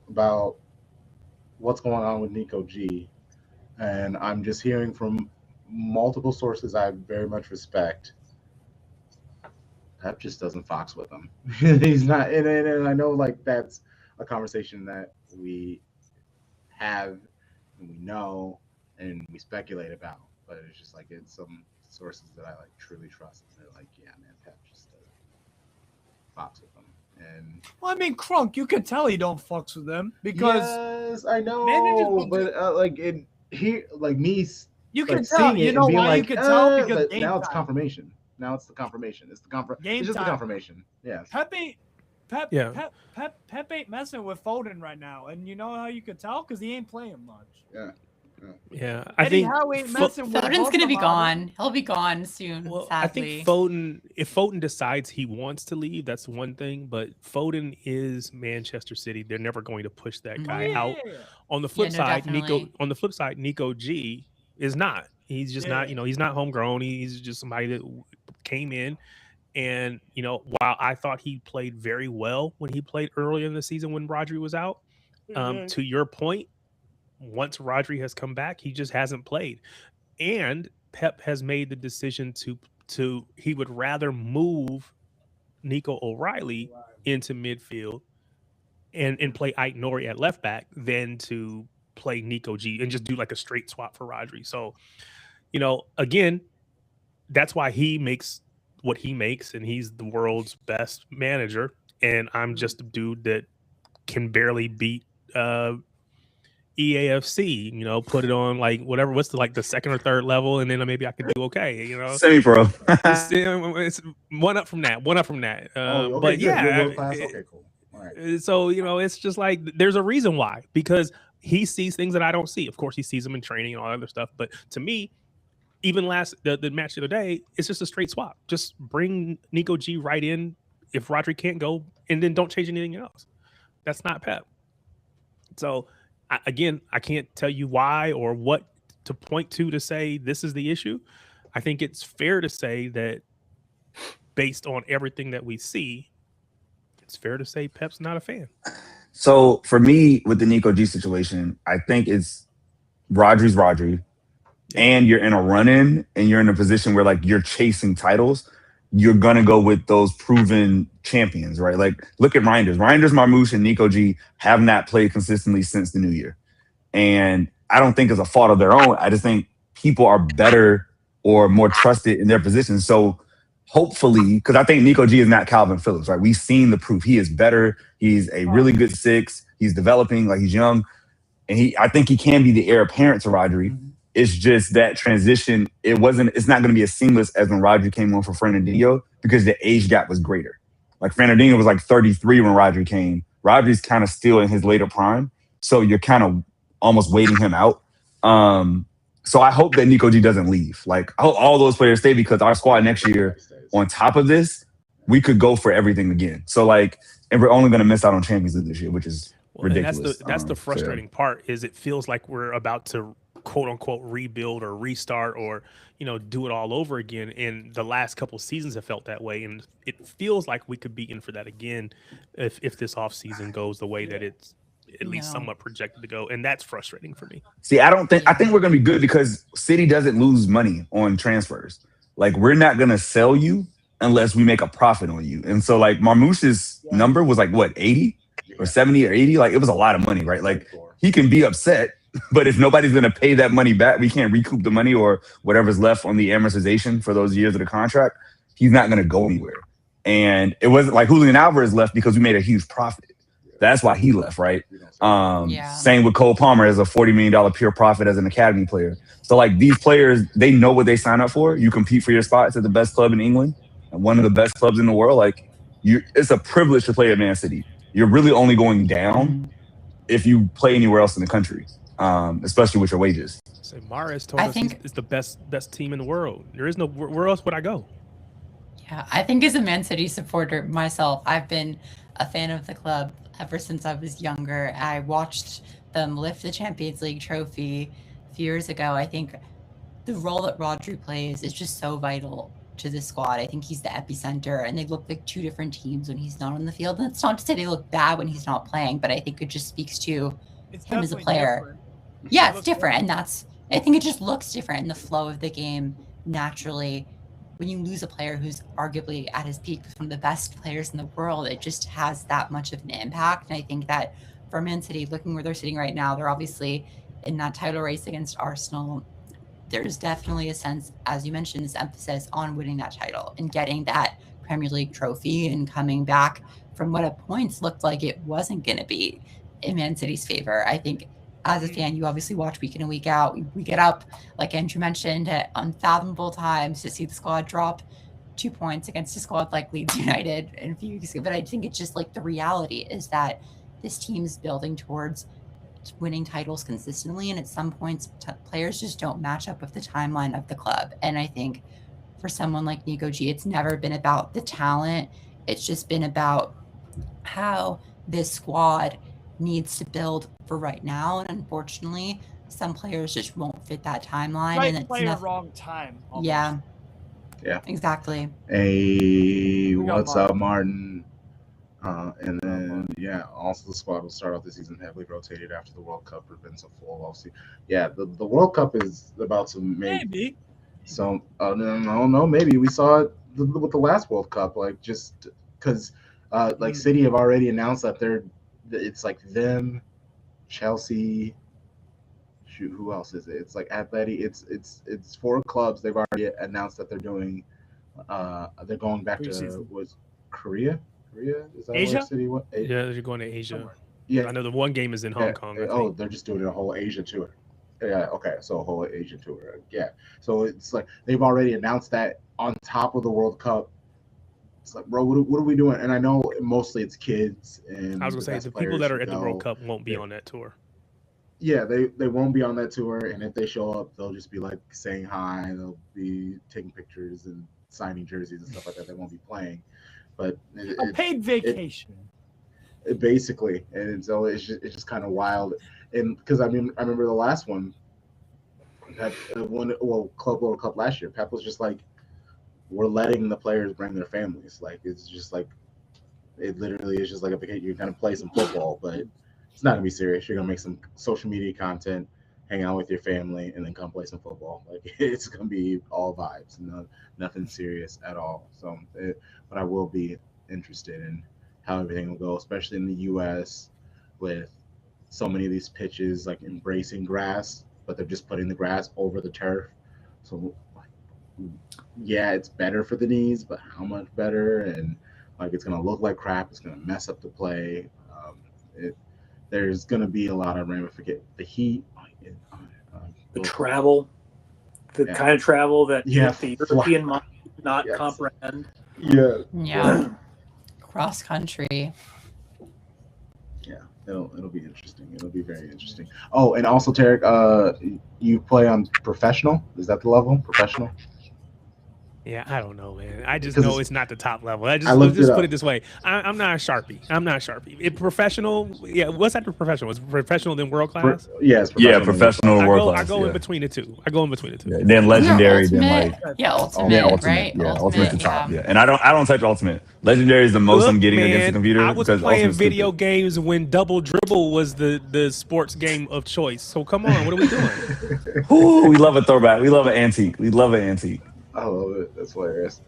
about what's going on with Nico G, and I'm just hearing from multiple sources I very much respect. Pep just doesn't fox with him. He's not, and I know, like, that's a conversation that we have and we know and we speculate about, but it's just like, it's some sources that I like truly trust. And they're like, yeah, man, Pep just doesn't fox with them. And well, I mean, Crunk, you can tell he don't fucks with them because yes, I know, but you can tell. You know why you can tell? Because now it's confirmation. Now it's the confirmation. It's the It's just the confirmation. Yes. Pep ain't messing with Foden right now, and you know how you can tell? Because he ain't playing much. Yeah, I think Foden's going to be gone. He'll be gone soon. Well, sadly. I think Foden, if Foden decides he wants to leave, that's one thing. But Foden is Manchester City. They're never going to push that guy out. On the flip side, Nico G is not. He's just not. He's not homegrown. He's just somebody that came in. And while I thought he played very well when he played earlier in the season when Rodri was out, to your point, once Rodri has come back, he just hasn't played. And Pep has made the decision to he would rather move Nico O'Reilly into midfield and play Ike Nori at left back than to play Nico G and just do like a straight swap for Rodri. So, again, that's why he makes what he makes, and he's the world's best manager. And I'm just a dude that can barely beat EAFC, put it on like whatever, what's the second or third level, and then maybe I could do okay, Semi-pro. it's one up from that. But yeah, okay, cool. All right. So it's just like there's a reason why, because he sees things that I don't see. Of course, he sees them in training and all that other stuff, but to me, even the match the other day, it's just a straight swap. Just bring Nico G right in if Rodri can't go, and then don't change anything else. That's not Pep. So. Again, I can't tell you why or what to point to say this is the issue. I think it's fair to say that based on everything that we see, it's fair to say Pep's not a fan. So for me, with the Nico G situation, I think it's Rodri's Rodri. and you're in a run-in and you're in a position where like you're chasing titles, you're gonna go with those proven champions, right? Like look at Reinders. Reinders, Marmouche, and Nico G have not played consistently since the new year. And I don't think it's a fault of their own. I just think people are better or more trusted in their position. So hopefully, because I think Nico G is not Calvin Phillips, right? We've seen the proof. He is better. He's a really good six. He's developing, like he's young. And I think he can be the heir apparent to Rodri. It's just that transition, it's not going to be as seamless as when Rodri came on for Fernandinho because the age gap was greater. Like Fernandinho was like 33 when Rodri came. Rodri's kind of still in his later prime. So you're kind of almost waiting him out. So I hope that Nico G doesn't leave. Like I hope all those players stay because our squad next year, on top of this, we could go for everything again. So like, and we're only going to miss out on Champions League this year, which is ridiculous. That's the frustrating part is it feels like we're about to quote unquote rebuild or restart or do it all over again, and the last couple of seasons have felt that way, and it feels like we could be in for that again if this offseason goes the way that it's at least somewhat projected to go, and that's frustrating for me. See, I think we're going to be good because City doesn't lose money on transfers. Like we're not going to sell you unless we make a profit on you. And so like Marmouche's number was like what, 80 or 70 or 80? Like it was a lot of money, right? Like he can be upset, but if nobody's going to pay that money back, we can't recoup the money or whatever's left on the amortization for those years of the contract. He's not going to go anywhere. And it wasn't like Julian Alvarez left because we made a huge profit. That's why he left, right? Same with Cole Palmer as a $40 million pure profit as an academy player. So like these players, they know what they sign up for. You compete for your spots at the best club in England and one of the best clubs in the world. Like it's a privilege to play at Man City. You're really only going down if you play anywhere else in the country, especially with your wages. So Mahrez told us it's the best team in the world. There is no where else would I go? Yeah, I think as a Man City supporter myself, I've been a fan of the club ever since I was younger. I watched them lift the Champions League trophy a few years ago. I think the role that Rodri plays is just so vital to the squad. I think he's the epicenter, and they look like two different teams when he's not on the field. And it's not to say they look bad when he's not playing, but I think it just speaks to him as a player. Different. Yeah, it's different. And I think it just looks different in the flow of the game naturally. When you lose a player who's arguably at his peak, one of the best players in the world, it just has that much of an impact. And I think that for Man City, looking where they're sitting right now, they're obviously in that title race against Arsenal. There's definitely a sense, as you mentioned, this emphasis on winning that title and getting that Premier League trophy and coming back from what at points looked like it wasn't going to be in Man City's favor. I think as a fan, you obviously watch week in and week out. We get up, like Andrew mentioned, at unfathomable times to see the squad drop 2 points against a squad like Leeds United in a few weeks ago. But I think it's just like the reality is that this team's building towards winning titles consistently. And at some points, players just don't match up with the timeline of the club. And I think for someone like Nico G, it's never been about the talent. It's just been about how this squad needs to build for right now, and unfortunately some players just won't fit that timeline. Right, and it's player, wrong time. Almost. Yeah exactly. Hey, what's up, Martin? And then also the squad will start off the season heavily rotated after the World Cup events of full off season. The World Cup is about to maybe some no maybe we saw it with the last World Cup, like just because like City have already announced that it's like them, Chelsea. Shoot, who else is it? It's like Atleti. It's 4 clubs. They've already announced that they're doing. They're going back to Korea. Korea is that Asia? Where City went? Yeah, they're going to Asia. Somewhere. Yeah, I know the one game is in Hong Kong. They're just doing a whole Asia tour. Yeah, okay, so a whole Asia tour. Yeah, so it's like they've already announced that on top of the World Cup. It's like, bro, what are we doing? And I know mostly it's kids. And I was gonna say the people that are at the World Cup won't be on that tour. Yeah, they won't be on that tour, and if they show up, they'll just be like saying hi. They'll be taking pictures and signing jerseys and stuff like that. They won't be playing, but a paid vacation. It basically, and so it's just kind of wild. And because I remember the last one, that Club World Cup last year. Pep was just like, we're letting the players bring their families. Like it's just like, it literally is just like a vacation. You're gonna play some football, but it's not gonna be serious. You're gonna make some social media content, hang out with your family, and then come play some football. Like it's gonna be all vibes, nothing serious at all. So, but I will be interested in how everything will go, especially in the U.S. with so many of these pitches like embracing grass, but they're just putting the grass over the turf. So, yeah, it's better for the knees, but how much better? And like it's gonna look like crap. It's gonna mess up the play. There's gonna be a lot of ramifications. The heat, the travel, the kind of travel that the European mind did not comprehend. Yeah. Cross country. Yeah, it'll be interesting. It'll be very interesting. Oh, and also, Tarek, you play on professional? Is that the level? Professional? Yeah, I don't know, man. I just know it's not the top level. Let's just put it this way. I'm not a Sharpie. Professional, yeah. What's after professional? Is professional then world class? Yes. Yeah, professional world class. I go in between the two. Yeah, then legendary, ultimate, then ultimate, right? Yeah, ultimate to top. Yeah, and I don't touch ultimate. Legendary is the most I'm getting against the computer. I was playing video games when Double Dribble was the sports game of choice. So come on, what are we doing? Ooh, we love a throwback. We love an antique. I love it. That's hilarious.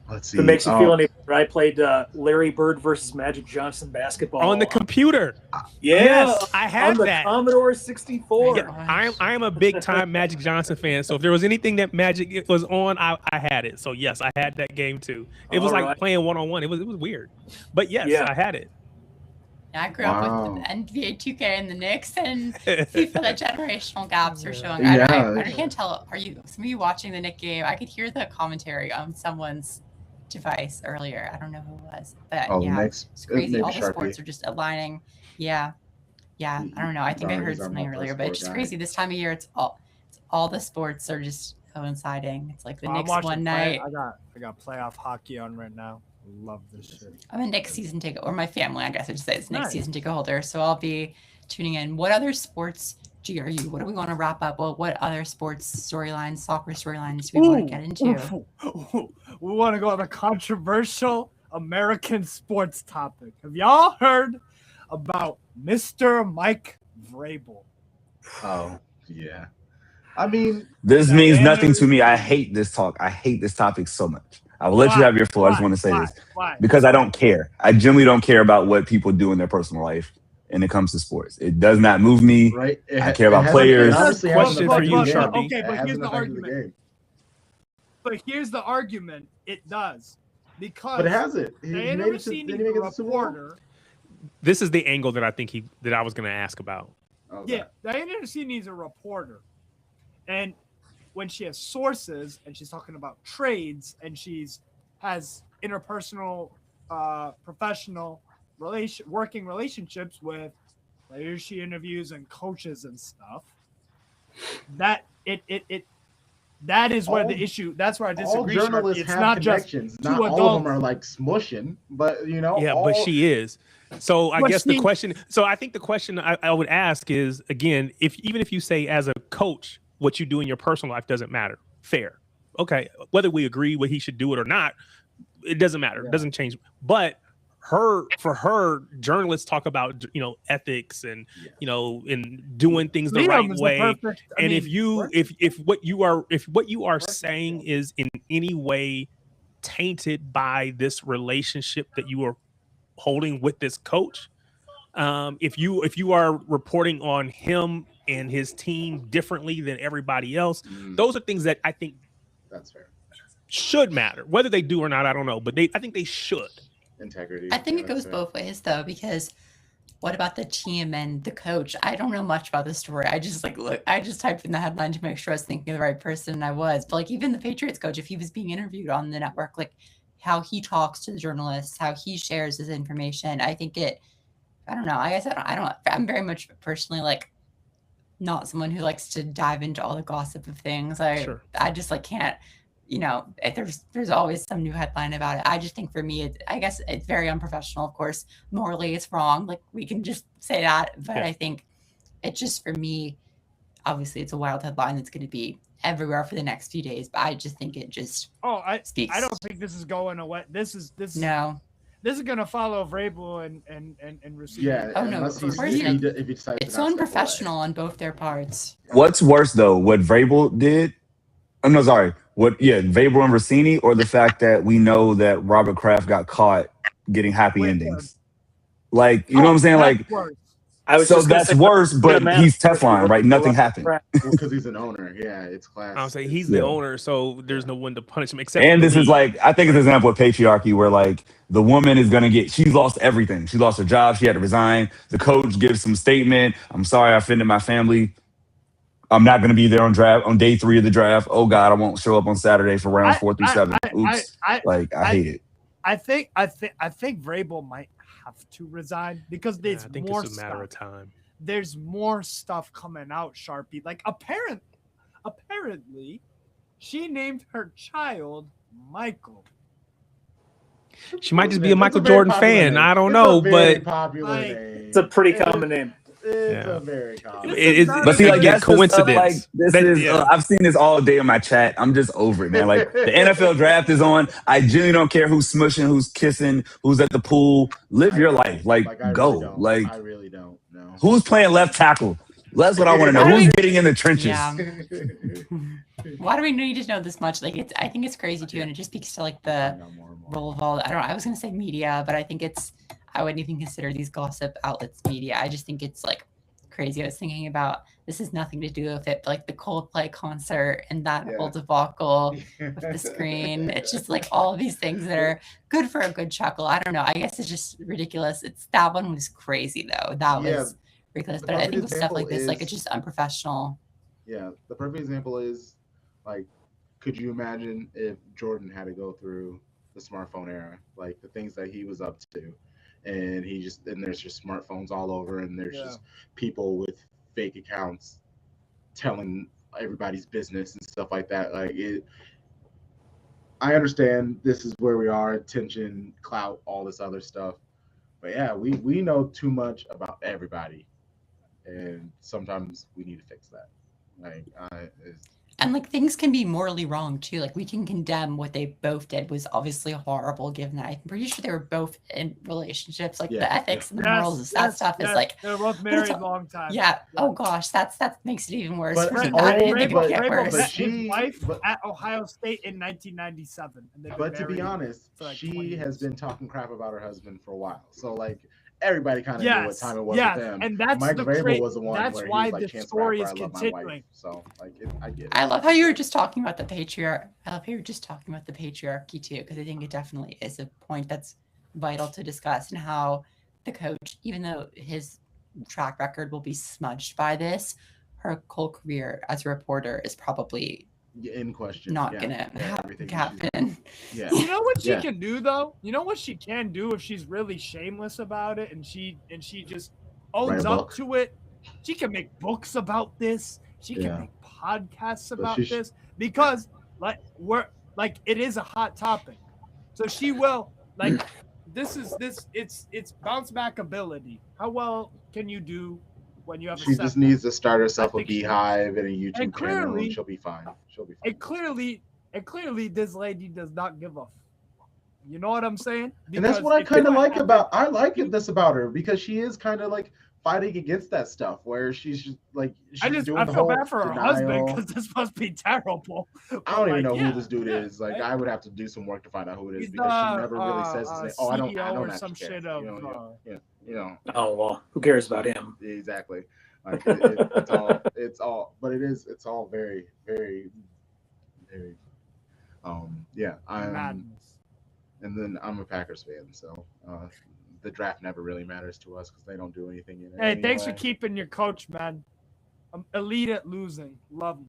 Let's see. If it makes you feel any better, I played Larry Bird versus Magic Johnson basketball on the computer. Yes, I had on that. The Commodore 64. Yeah, I am a big time Magic Johnson fan. So if there was anything that Magic was on, I had it. So yes, I had that game too. It was like playing one-on-one. It was weird, but yes, I had it. I grew up with NBA 2K and the Knicks, and FIFA. The generational gaps are showing. I can't tell. Are you some of you watching the Knicks game? I could hear the commentary on someone's device earlier. I don't know who it was, but it's crazy. All the sports are just aligning. Yeah. I don't know. I think I heard something earlier, but it's just crazy. This time of year, it's all the sports are just coinciding. It's like the Knicks one night. I got playoff hockey on right now. Love this shit. I'm a Knicks season ticket, or my family, I guess I should say, it's Knicks season ticket holder. So I'll be tuning in. What other sports, are you? What do we want to wrap up? Well, what other sports storylines, soccer storylines do we want to get into? We want to go on a controversial American sports topic. Have y'all heard about Mr. Mike Vrabel? Oh, yeah. I mean, this means nothing to me. I hate this talk. I hate this topic so much. I will let you have your floor. I just want to say this because I don't care. I genuinely don't care about what people do in their personal life when it comes to sports. It does not move me. Right. I care about players. Question for you, Sharpie. Okay, but here's the argument. Here's the argument. It does. Because but it hasn't. They never seen a reporter. This is the angle that I think that I was going to ask about. Okay. Yeah, Diana Anderson needs a reporter. And when she has sources and she's talking about trades and has interpersonal, professional working relationships with players she interviews and coaches and stuff, that is where the issue. That's where I disagree. All journalists it's have not connections. Just not all of them are like smushing, but but she is. So I guess the question. So I think the question I would ask is, again, even if you say as a coach, what you do in your personal life doesn't matter. Fair. Okay. Whether we agree what he should do it or not, it doesn't matter. It doesn't change. But for her, journalists talk about, ethics and, and doing things the right way. And if what you are saying is in any way tainted by this relationship that you are holding with this coach, if you are reporting on him and his team differently than everybody else, those are things that I think that's fair should matter. Whether they do or not, I don't know, but I think they should. Integrity. I think it goes both ways though, because what about the team and the coach? I don't know much about the story. I just I just typed in the headline to make sure I was thinking of the right person, and I was. But even the Patriots coach, if he was being interviewed on the network, how he talks to the journalists, how he shares his information, I think I don't know. I guess I'm very much personally not someone who likes to dive into all the gossip of things. I just can't, there's always some new headline about it. I just think for me, I guess it's very unprofessional. Of course, morally it's wrong. We can just say that, but I think it's just, for me, obviously it's a wild headline that's going to be everywhere for the next few days, but I just think it just speaks. I don't think this is going away. This is no. this is gonna follow Vrabel and Rossini. Yeah, Oh, no, unless of course not. if he decides It's to so not step unprofessional on both their parts. What's worse though, what Vrabel did? Oh, no, sorry. Vrabel and Rossini, or the fact that we know that Robert Kraft got caught getting happy Wait, endings? Like, you know what I'm saying? That's Like, worse. I was so just gonna that's say, worse, what's but gonna he's matter Teflon, right? Nothing happened. away. Well, because he's an owner. Yeah, it's class. I'll say he's Yeah. the owner, so there's no one to punish him except And for the this is league. like, I think it's an example of patriarchy where like the woman is gonna she's lost everything. She lost her job. She had to resign. The coach gives some statement. I'm sorry, I offended my family. I'm not gonna be there on day 3 of the draft. Oh God, I won't show up on Saturday for rounds 4 through 7. Oops. I hate it. I think Vrabel might have to resign because there's I think more it's a matter stuff. of time. There's more stuff coming out, Sharpie. Like apparently, she named her child Michael. She might just be a Michael Jordan fan. I don't know, but popular like, name. It's a pretty common name. It's a very common. But see, like, that's coincidence. I've seen this all day on my chat. I'm just over it, man. Like, the NFL draft is on. I genuinely don't care who's smushing, who's kissing, who's at the pool. Live your life. Like go. Really I really don't know. Who's playing left tackle? That's what I want to know. Who's getting in the trenches? Yeah. Why do we need to know this much? Like, I think it's crazy too, and it just speaks to like the role of all. I was gonna say media, but I think I wouldn't even consider these gossip outlets media. I just think it's like crazy. I was thinking about, this has nothing to do with it, but like the Coldplay concert and that whole debacle with the screen. It's just like all of these things that are good for a good chuckle. I don't know. I guess it's just ridiculous. That one was crazy though. That was ridiculous. But I think with stuff like this, like, it's just unprofessional. Yeah, the perfect example is, like, could you imagine if Jordan had to go through the smartphone era, like the things that he was up to, and there's just smartphones all over, and there's just people with fake accounts telling everybody's business and stuff like that. Like, I understand this is where we are, attention, clout, all this other stuff, but yeah, we know too much about everybody, and sometimes we need to fix that. Like, and like, things can be morally wrong too. Like, we can condemn what they both did was obviously horrible, given that I'm pretty sure they were both in relationships. Like, the ethics and the morals, that stuff is like, they're both married a long time. Yeah. Oh gosh, that makes it even worse. But his wife at Ohio State in 1997. But to be honest, she has been talking crap about her husband for a while. So like, everybody kind of knew what time it was with them. And that's Mike Vrabel was the one that's where why he was like, the story is continuing. So like, I get it. I love how you were just talking about the patriarchy too, because I think it definitely is a point that's vital to discuss, and how the coach, even though his track record will be smudged by this, her whole career as a reporter is probably in question, not gonna happen. Yeah. You know what she can do though? You know what she can do if she's really shameless about it, and she just owns up to it? She can make books about this. She can make podcasts about this, because it is a hot topic. So she will, like, it's bounce back ability. How well can you do when you have she just needs to start herself a beehive and a YouTube channel, and she'll be fine. And clearly this lady does not give a you know what I'm saying? Because, and that's what I kind of like about this about her, because she is kind of like fighting against that stuff, where she's just like, I feel bad for her husband, because this must be terrible. I don't even know who this dude is. Like, I would have to do some work to find out who it is, because she never really says his name. Oh, I don't actually care. You know. Oh well, who cares about him? Exactly. Like, it's all, but it's all very, very, very, madness. And then I'm a Packers fan, so the draft never really matters to us, because they don't do anything in it. Hey, thanks for keeping your coach, man. I'm elite at losing. Love him.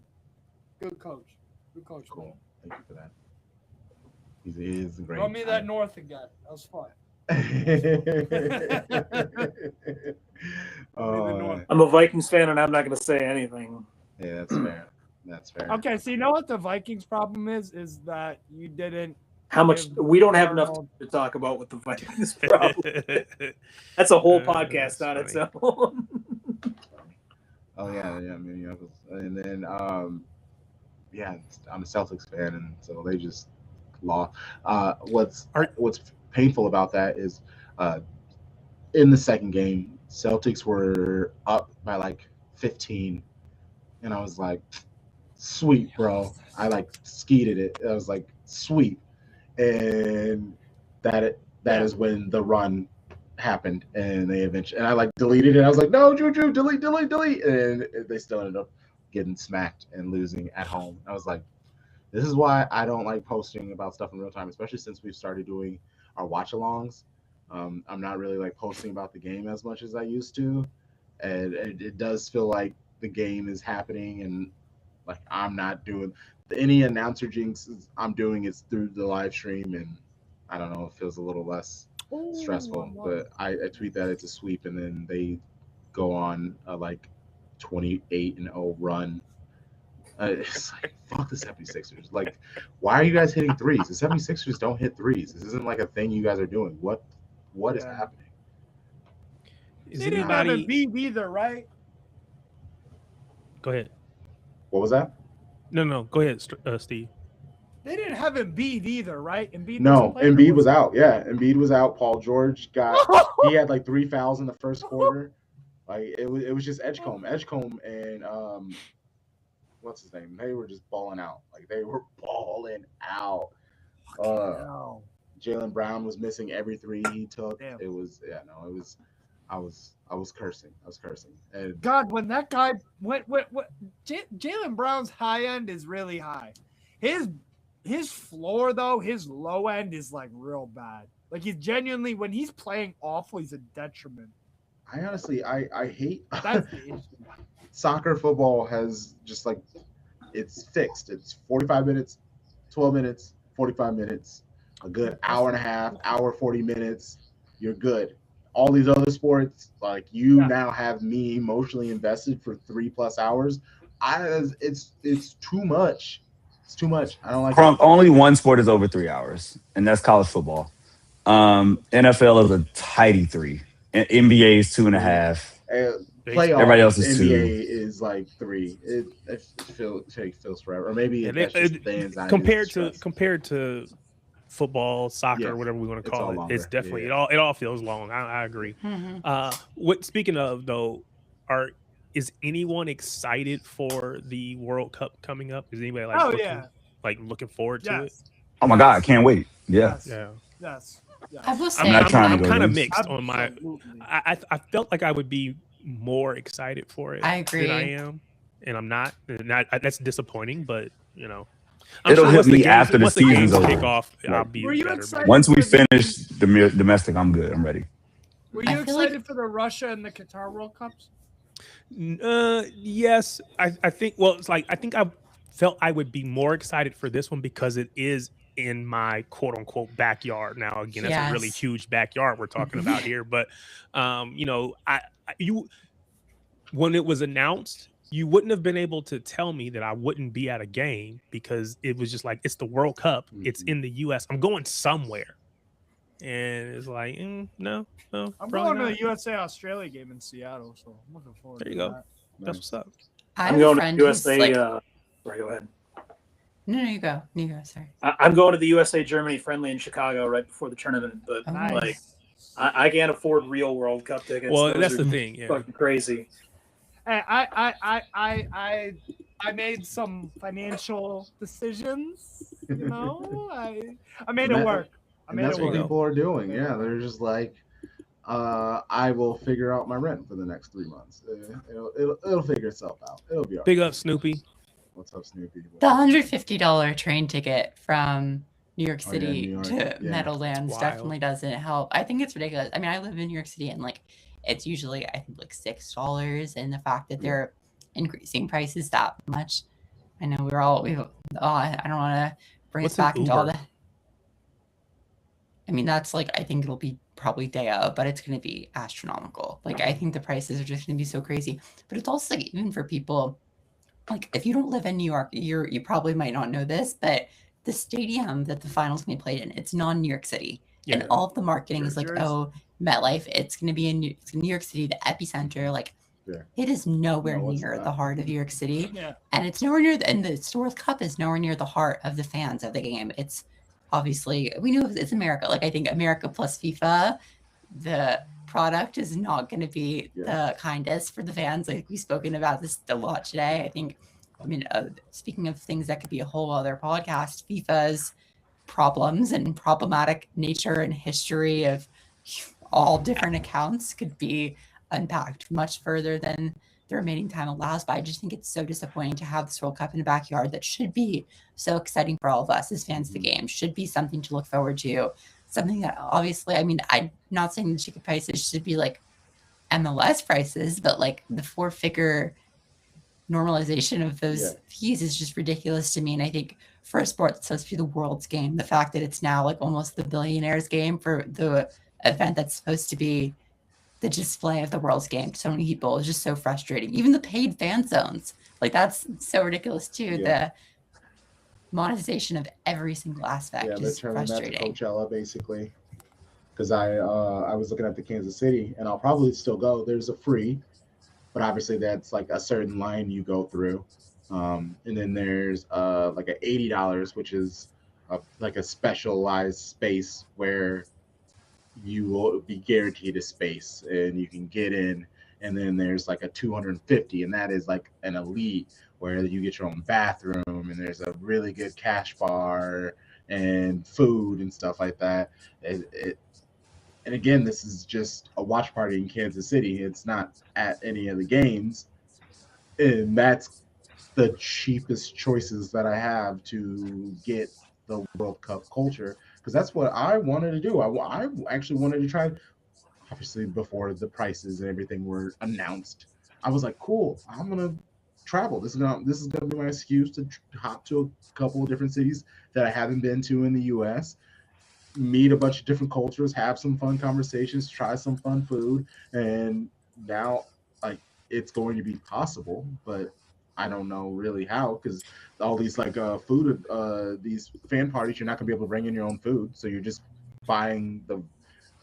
Good coach. Cool. Man. Thank you for that. He is great. Throw me that North again. That was fun. I'm a Vikings fan, and I'm not going to say anything. Yeah, that's fair. Okay, so you know what the Vikings problem is that you didn't. We don't have enough to talk about with the Vikings problem. That's a whole podcast on its own. Oh yeah. I mean, and then I'm a Celtics fan, and so they just lost. What's painful about that is in the second game, Celtics were up by like 15, and I was like, "Sweet, bro." I like skeeted it. I was like, "Sweet," and that is when the run happened, and they eventually, and I like deleted it. I was like, "No, Juju, delete," and they still ended up getting smacked and losing at home. I was like, this is why I don't like posting about stuff in real time, especially since we've started doing our watch-alongs. I'm not really like posting about the game as much as I used to, and it does feel like the game is happening, and like I'm not doing any announcer jinxes. I'm doing it through the live stream, and I don't know, it feels a little less stressful. But I tweet that it's a sweep, and then they go on a like 28-0 run. It's like, fuck the 76ers. Like, why are you guys hitting threes? The 76ers don't hit threes. This isn't like a thing you guys are doing. What is happening? They didn't have Embiid either, right? Go ahead. What was that? No. Go ahead, Steve. They didn't have Embiid either, right? Embiid was out. Yeah, Embiid was out. Paul George he had like 3 fouls in the first quarter. Like it was just Edgecombe and what's his name? They were just balling out. Like they were balling out. Jaylen Brown was missing every three he took. Damn. It was I was cursing. And God, when that guy went Jaylen Brown's high end is really high. His floor though, his low end is like real bad. Like he's genuinely, when he's playing awful, he's a detriment. I honestly I hate that's the issue. Soccer, football has just like, it's fixed. It's 45 minutes, 12 minutes, 45 minutes, a good hour and a half, hour 40 minutes. You're good. All these other sports, like now have me emotionally invested for 3+ hours. It's too much. It's too much. I don't like Crunk, only one sport is over 3 hours, and that's college football. NFL is a tidy 3. And NBA is 2.5. Playoff, everybody else is NBA 2. is like 3. It feels forever. Or maybe compared to football, soccer, whatever we want to call it, it's definitely it all feels long. I agree. Mm-hmm. Speaking of though, is anyone excited for the World Cup coming up? Is anybody looking forward to it? Oh my God, I can't wait. Yeah. Yes. I will say I'm kind of mixed on my. I felt like I would be more excited for it. I agree. Than I am, and I'm not. That's disappointing, but you know, it'll hit me after the season's over. Kick off, I'll be better. Once we finish the domestic, I'm good. I'm ready. Were you excited for the Russia and the Qatar World Cups? Yes, I think. Well, it's like I think I felt I would be more excited for this one because it is in my quote unquote backyard. Now, again, that's a really huge backyard we're talking about here. But, when it was announced, you wouldn't have been able to tell me that I wouldn't be at a game because it was just like, it's the World Cup. Mm-hmm. It's in the U.S. I'm going somewhere. And it's like, no. I'm going to the USA-Australia game in Seattle, so I'm looking forward to that. There you go. That's what's up. I'm going to USA. Sorry, go ahead. No, you go. Sorry. I'm going to the USA-Germany friendly in Chicago right before the tournament, but I can't afford real World Cup tickets. Well, that's the thing. Yeah. Fucking crazy. I made some financial decisions. You know, I made it work. That's what people are doing. Yeah, they're just like, I will figure out my rent for the next 3 months. It'll figure itself out. It'll be all right. Big up, Snoopy. What's up, Snoopy? The $150 train ticket from New York City to Meadowlands definitely doesn't help. I think it's ridiculous. I mean, I live in New York City, and like it's usually I think like $6, and the fact that they're increasing prices that much. I know I don't want to bring us back into all that. I mean, that's like I think it'll be probably day of, but it's going to be astronomical. Like I think the prices are just going to be so crazy. But it's also like even for people. Like if you don't live in New York, you probably might not know this, but the stadium that the finals can be played in, it's non-New York City, and all of the marketing is like, MetLife, it's going to be in New York City, the epicenter. Like it is nowhere near the heart of New York City, and it's nowhere near. And the World Cup is nowhere near the heart of the fans of the game. It's obviously we know it's America. Like I think America plus FIFA, the product is not going to be the kindest for the fans. Like we've spoken about this a lot today. I think, speaking of things that could be a whole other podcast, FIFA's problems and problematic nature and history of all different accounts could be unpacked much further than the remaining time allows. But I just think it's so disappointing to have this World Cup in the backyard that should be so exciting for all of us as fans of the game, should be something to look forward to, something that obviously, I'm not saying the ticket prices should be like MLS prices, but like the 4-figure normalization of those fees is just ridiculous to me. And I think for a sport that's supposed to be the world's game, the fact that it's now like almost the billionaires game for the event that's supposed to be the display of the world's game to so many people is just so frustrating. Even the paid fan zones, like that's so ridiculous too. The monetization of every single aspect is frustrating. That to Coachella basically. Because I was looking at the Kansas City, and I'll probably still go. There's a free, but obviously that's like a certain line you go through, and then there's like a $80, which is like a specialized space where you will be guaranteed a space and you can get in. And then there's like a $250, and that is like an elite where you get your own bathroom and there's a really good cash bar and food and stuff like that. And again, this is just a watch party in Kansas City. It's not at any of the games. And that's the cheapest choices that I have to get the World Cup culture, because that's what I wanted to do. I actually wanted to try, obviously before the prices and everything were announced. I was like, cool, I'm going to travel. This is gonna be my excuse to hop to a couple of different cities that I haven't been to in the U.S., meet a bunch of different cultures, have some fun conversations, try some fun food, and now like it's going to be possible, but I don't know really how, because all these like food, these fan parties, you're not gonna be able to bring in your own food, so you're just buying the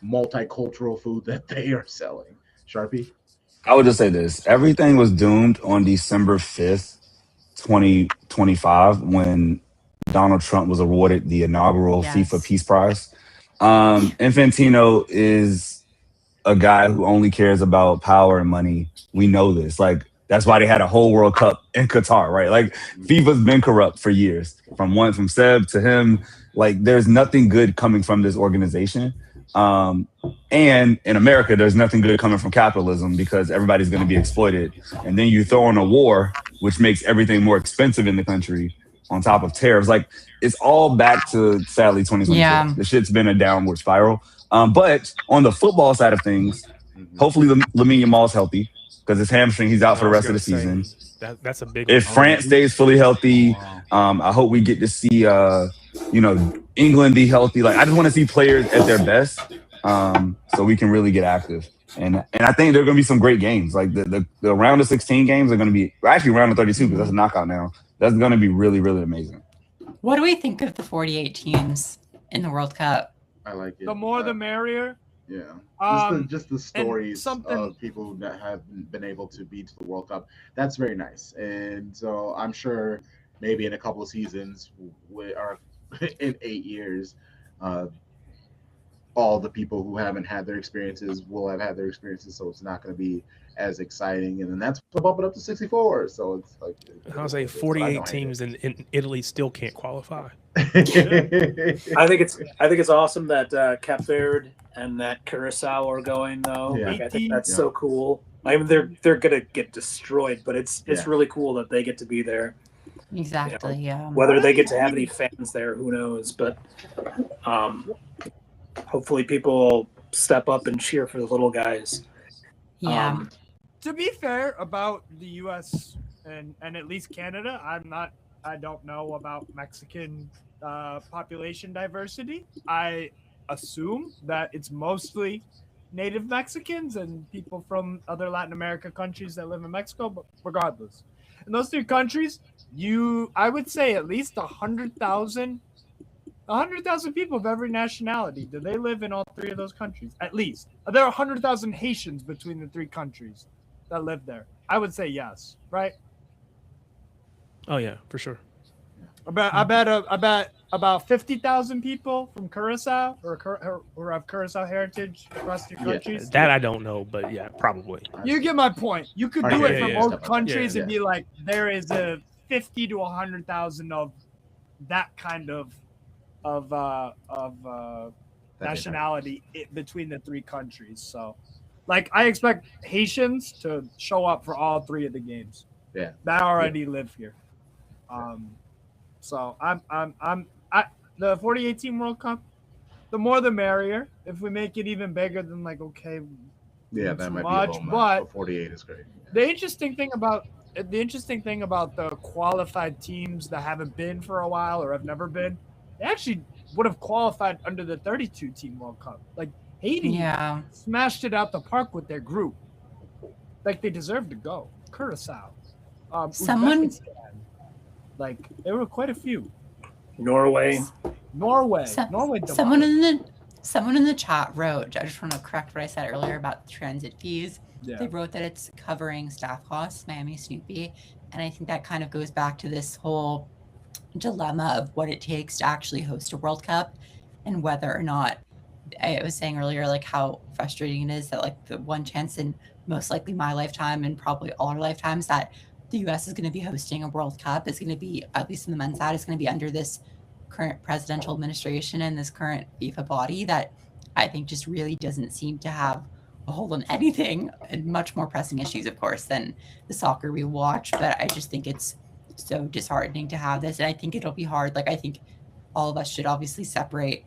multicultural food that they are selling. Sharpie? I would just say this: everything was doomed on December 5th, 2025, when Donald Trump was awarded the inaugural FIFA Peace Prize. Infantino is a guy who only cares about power and money. We know this. Like, that's why they had a whole World Cup in Qatar, right? Like, FIFA's been corrupt for years, from Seb to him. Like, there's nothing good coming from this organization. And in America, there's nothing good coming from capitalism, because everybody's going to be exploited. And then you throw in a war, which makes everything more expensive in the country, on top of tariffs. Like, it's all back to, sadly, 2022. Yeah. The shit's been a downward spiral. But on the football side of things, hopefully Lamine Yamal's healthy, because his hamstring, he's out for the rest of the season. That's a big If France stays fully healthy, I hope we get to see England be healthy. Like, I just want to see players at their best, so we can really get active. And I think there are going to be some great games. Like the round of 16 games are going to be actually round of 32, because that's a knockout now. That's going to be really, really amazing. What do we think of the 48 teams in the World Cup? I like it. The more the merrier. Yeah. Just the stories of people that have been able to be to the World Cup. That's very nice. And so I'm sure maybe in a couple of seasons, or in 8 years, all the people who haven't had their experiences will have had their experiences, so it's not going to be as exciting. And then that's bump it up to 64. So it's like, I would say 48 teams in Italy still can't qualify. I think it's awesome that Cape Verde and that Curacao are going, though. Yeah. Like, I think that's so cool. I mean, they're gonna get destroyed, but it's really cool that they get to be there. Exactly. Yeah. Whether they get to have any fans there, who knows? But hopefully people will step up and cheer for the little guys. Yeah. To be fair about the U.S. and at least Canada, I don't know about Mexican population diversity. I assume that it's mostly native Mexicans and people from other Latin America countries that live in Mexico. But regardless, in those 3 countries, I would say at least 100,000 people of every nationality. Do they live in all 3 of those countries? At least. There are 100,000 Haitians between the 3 countries that live there. I would say yes, right? Oh yeah, for sure. I bet about 50,000 people from Curacao or have Curacao heritage across the countries. That I don't know, but yeah, probably. You get my point. You could do it from all countries and be like, there is a 50 to 100,000 of that kind of nationality between the three countries. So, like, I expect Haitians to show up for all three of the games. Yeah, that already live here. So the 4018 World Cup, the more the merrier. If we make it even bigger, then like that might be a little much, but 48 is great. The interesting thing about the qualified teams that haven't been for a while or have never been, they actually would have qualified under the 32-team World Cup. Like Haiti smashed it out the park with their group. Like they deserved to go. Curacao. Like there were quite a few. Norway. Someone in the chat wrote, I just want to correct what I said earlier about transit fees. Yeah. They wrote that it's covering staff costs, Miami Snoopy. And I think that kind of goes back to this whole dilemma of what it takes to actually host a World Cup and whether or not, I was saying earlier, like how frustrating it is that like the one chance in most likely my lifetime and probably all our lifetimes that the U.S. is going to be hosting a World Cup is going to be, at least in the men's side, is going to be under this current presidential administration and this current FIFA body that I think just really doesn't seem to have a hold on anything, and much more pressing issues, of course, than the soccer we watch. But I just think it's so disheartening to have this, and I think it'll be hard. Like, I think all of us should obviously separate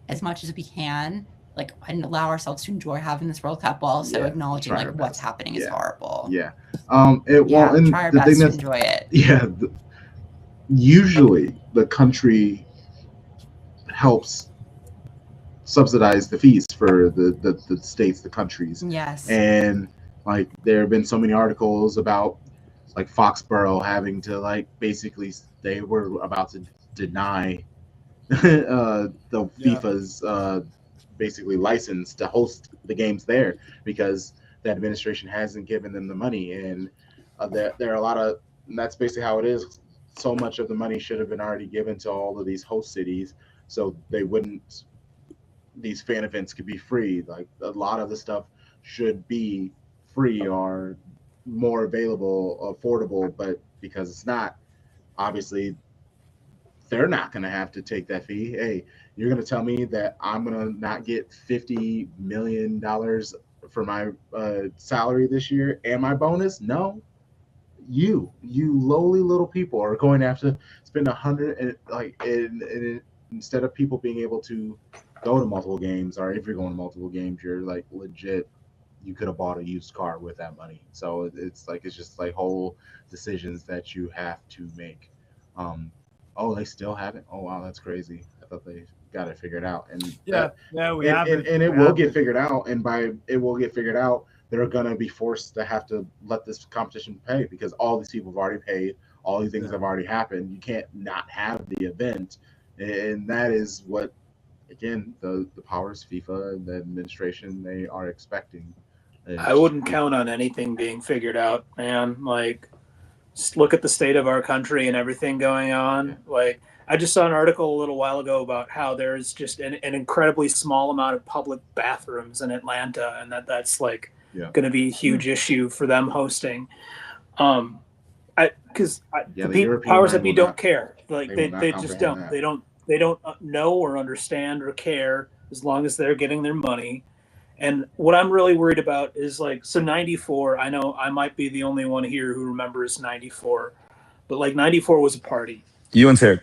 as much as we can, like, and allow ourselves to enjoy having this World Cup while also acknowledging like what's happening is horrible. Try our best to enjoy it. Usually the country helps subsidize the fees for the states, the countries. Yes. And like there have been so many articles about like Foxborough having to like basically they were about to deny the FIFA's basically license to host the games there because the administration hasn't given them the money, and there are a lot of, and that's basically how it is. So much of the money should have been already given to all of these host cities, so these fan events could be free. Like a lot of the stuff should be free or more available, affordable, but because it's not, obviously they're not going to have to take that fee. Hey, you're going to tell me that I'm going to not get $50 million for my salary this year and my bonus? No. You lowly little people are going to have to spend $100 and instead of people being able to go to multiple games, or if you're going to multiple games, you're like legit, you could have bought a used car with that money. So it's just like whole decisions that you have to make. They still haven't. Oh wow, that's crazy. I thought they got it figured out. And it will get figured out. And by it will get figured out, they're gonna be forced to have to let this competition pay because all these people have already paid. All these things have already happened. You can't not have the event, and that is what, again, the powers, FIFA, and the administration, they are expecting. I wouldn't count on anything being figured out, man. Like, just look at the state of our country and everything going on. Yeah. Like, I just saw an article a little while ago about how there's just an incredibly small amount of public bathrooms in Atlanta, and that's like going to be a huge issue for them hosting. Because the powers that be don't care. Like they just don't. That. They don't know or understand or care as long as they're getting their money. And what I'm really worried about is like, so 94, I know I might be the only one here who remembers 94, but like 94 was a party. You and Terry.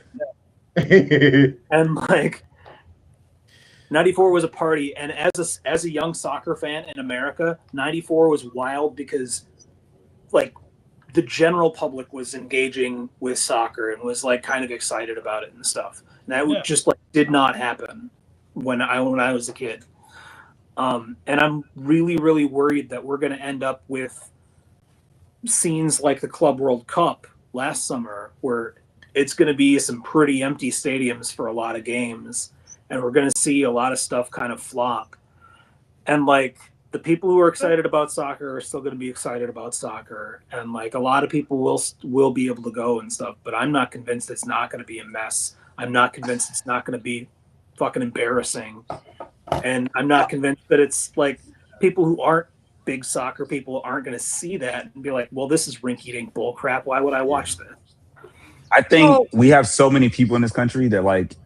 And like 94 was a party. And as a young soccer fan in America, 94 was wild because like the general public was engaging with soccer and was like kind of excited about it and stuff. And that just like did not happen when I was a kid. And I'm really, really worried that we're going to end up with scenes like the Club World Cup last summer, where it's going to be some pretty empty stadiums for a lot of games, and we're going to see a lot of stuff kind of flop. And like the people who are excited about soccer are still going to be excited about soccer, and like a lot of people will be able to go and stuff. But I'm not convinced it's not going to be a mess. I'm not convinced it's not going to be fucking embarrassing. And I'm not convinced that it's like people who aren't big soccer people aren't going to see that and be like, well, this is rinky-dink bull crap. Why would I watch this? I think we have so many people in this country that like,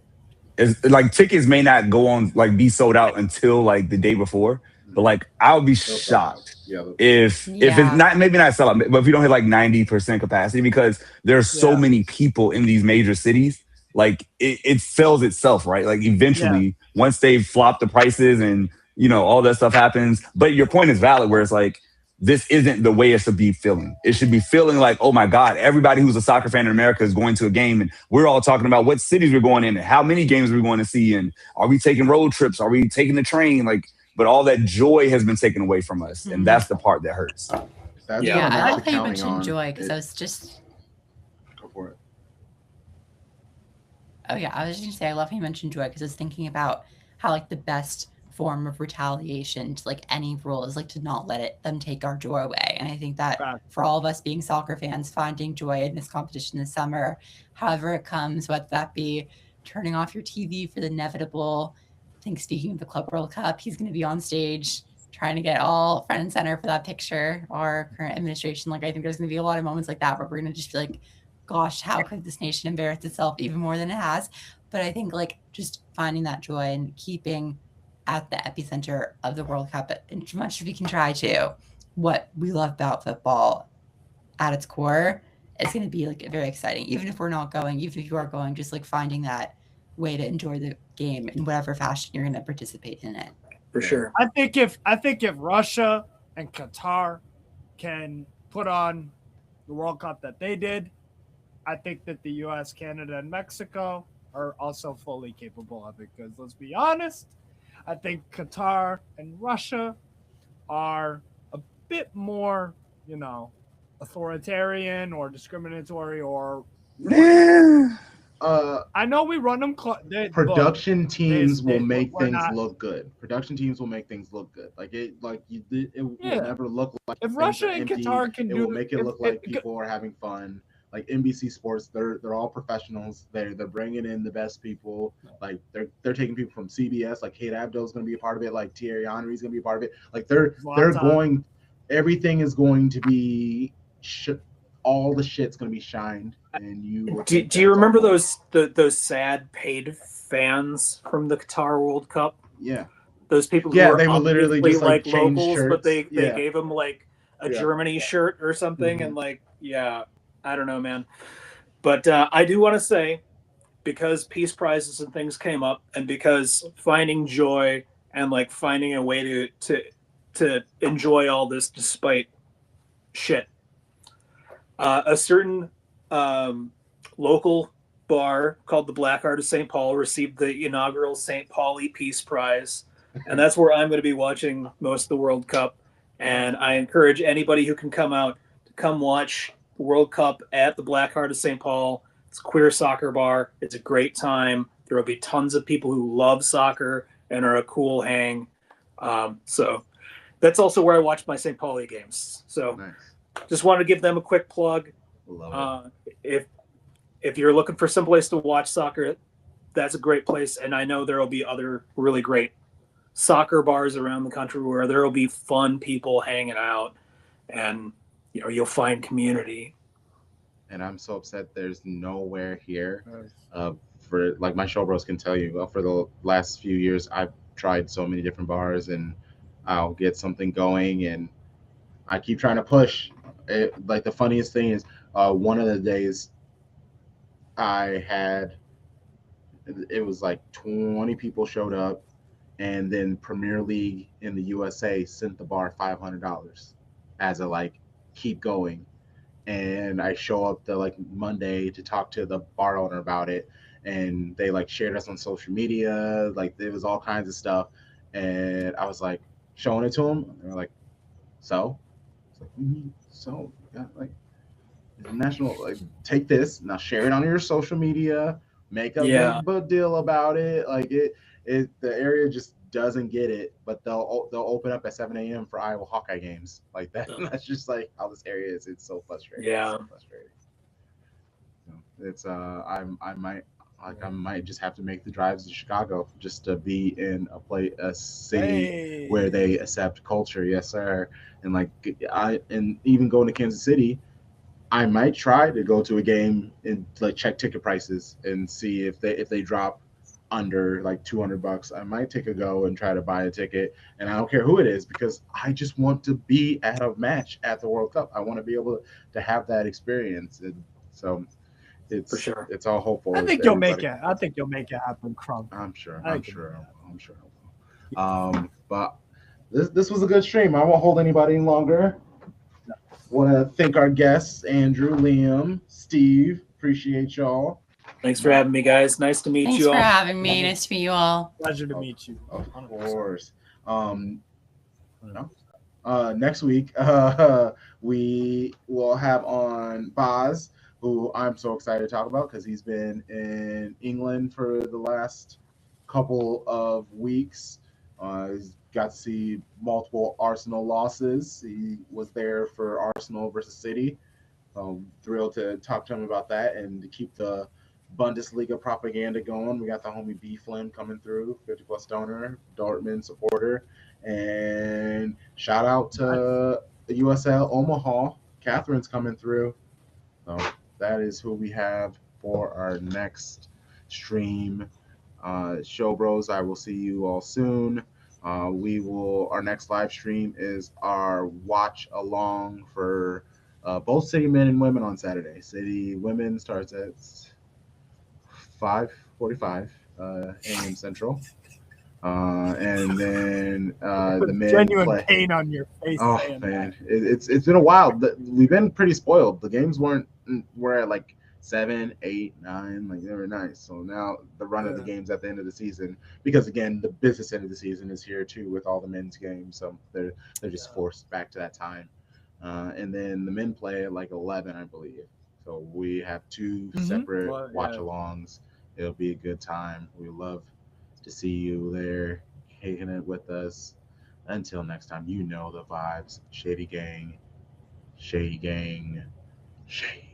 tickets may not go on like be sold out until like the day before, but like I would be shocked if it's not, maybe not sell out, but if you don't hit like 90% capacity, because there's so many people in these major cities, like it sells itself, right? Like eventually once they flop the prices and all that stuff happens. But your point is valid, where it's like, this isn't the way it should be feeling. It should be feeling like, oh my God, everybody who's a soccer fan in America is going to a game, and we're all talking about what cities we're going in and how many games we're going to see, and are we taking road trips? Are we taking the train? Like, but all that joy has been taken away from us, and that's the part that hurts. That's yeah, what I'm I actually like how you counting mentioned on. joy, because I was just. Go for it. Oh yeah, I was just gonna say I love how you mentioned joy, because I was thinking about how like the best form of retaliation to like any rule is like to not let them take our joy away. And I think that for all of us being soccer fans, finding joy in this competition this summer, however it comes, whether that be turning off your TV for the inevitable. I think speaking of the Club World Cup, he's going to be on stage trying to get all front and center for that picture. Our current administration, like I think there's going to be a lot of moments like that where we're going to just be like, gosh, how could this nation embarrass itself even more than it has? But I think like just finding that joy and keeping at the epicenter of the World Cup as much as we can try to, what we love about football at its core, it's going to be like very exciting. Even if we're not going, even if you are going, just like finding that way to enjoy the game in whatever fashion you're going to participate in it. For sure. I think if Russia and Qatar can put on the World Cup that they did, I think that the US, Canada, and Mexico are also fully capable of it. Because let's be honest, I think Qatar and Russia are a bit more, authoritarian or discriminatory or. I know we run them. Production teams will make things look good. Production teams will make things look good. It will never look like if Russia and Qatar can it will make it look like people are having fun. Like NBC Sports, they're all professionals. They're bringing in the best people. Like they're taking people from CBS. Like Kate Abdo's going to be a part of it. Like Thierry Henry's going to be a part of it. Like they're going. Everything is going to be. All the shit's going to be shined. And you. Do you remember those sad paid fans from the Qatar World Cup? Yeah. Those people. They were would literally just like locals, shirts. but they gave them like a Germany shirt or something, and I don't know, man. But I do want to say, because peace prizes and things came up, and because finding joy and like finding a way to enjoy all this despite shit. A certain local bar called the Black Art of St. Paul received the inaugural St. Pauli Peace Prize, and that's where I'm going to be watching most of the World Cup. And I encourage anybody who can come out to come watch the World Cup at the Black Heart of St. Paul. It's a queer soccer bar. It's a great time. There will be tons of people who love soccer and are a cool hang. So that's also where I watch my St. Pauli games. So just want to give them a quick plug. If you're looking for some place to watch soccer, that's a great place. And I know there will be other really great soccer bars around the country where there will be fun people hanging out, and you'll find community. And I'm so upset there's nowhere here. For like my show bros can tell you, for the last few years I've tried so many different bars, and I'll get something going, and I keep trying to push it. Like the funniest thing is one of the days it was like 20 people showed up, and then Premier League in the USA sent the bar $500 as a like keep going. And I show up the like Monday to talk to the bar owner about it, and they like shared us on social media. Like there was all kinds of stuff, and I was like showing it to them. And they're like, "So, yeah, like national, like take this now, share it on your social media, make a big deal about it. Like it the area just doesn't get it, but they'll open up at 7 a.m. for Iowa Hawkeye games like that. That's just like how this area is. It's so frustrating. Yeah. It's so frustrating. It's I might Like I might just have to make the drives to Chicago just to be in a city where they accept culture. Yes, sir. And like and even going to Kansas City, I might try to go to a game and like check ticket prices and see if they drop under like $200. I might take a go and try to buy a ticket, and I don't care who it is because I just want to be at a match at the World Cup. I want to be able to have that experience, and so it's For sure. it's all hopeful. I think you'll make it. I think you'll make it happen, Crump. I'm sure. I I'm think sure. you'll I'm sure. I will. But this was a good stream. I won't hold anybody any longer. Want to thank our guests, Andrew, Liam, Steve. Appreciate y'all. Thanks for having me, guys. Nice to meet Thanks you all. for having me. Nice to meet you all. Pleasure to meet you. Of 100%. course. Next week, we will have on Boz, who I'm so excited to talk about because he's been in England for the last couple of weeks. He's got to see multiple Arsenal losses. He was there for Arsenal versus City. Thrilled to talk to him about that and to keep the Bundesliga propaganda going. We got the homie B Flynn coming through, 50 plus donor, Dortmund supporter. And shout out to USL Omaha. Catherine's coming through. So that is who we have for our next stream. Show Bros, I will see you all soon. Our next live stream is our watch along for both City men and women on Saturday. City women starts at 5:45 a.m. Central. And then the men genuine play. pain on your face. Oh man, it's been a while. We've been pretty spoiled. The games were at like 7, 8, 9, like they were nice. So now the run of the games at the end of the season, because again the business end of the season is here too with all the men's games. So they're just forced back to that time. And then the men play at like 11, I believe. So we have two separate watch-alongs. It'll be a good time. We love to see you there, kicking it with us. Until next time, you know the vibes. Shady gang, shady gang, shady.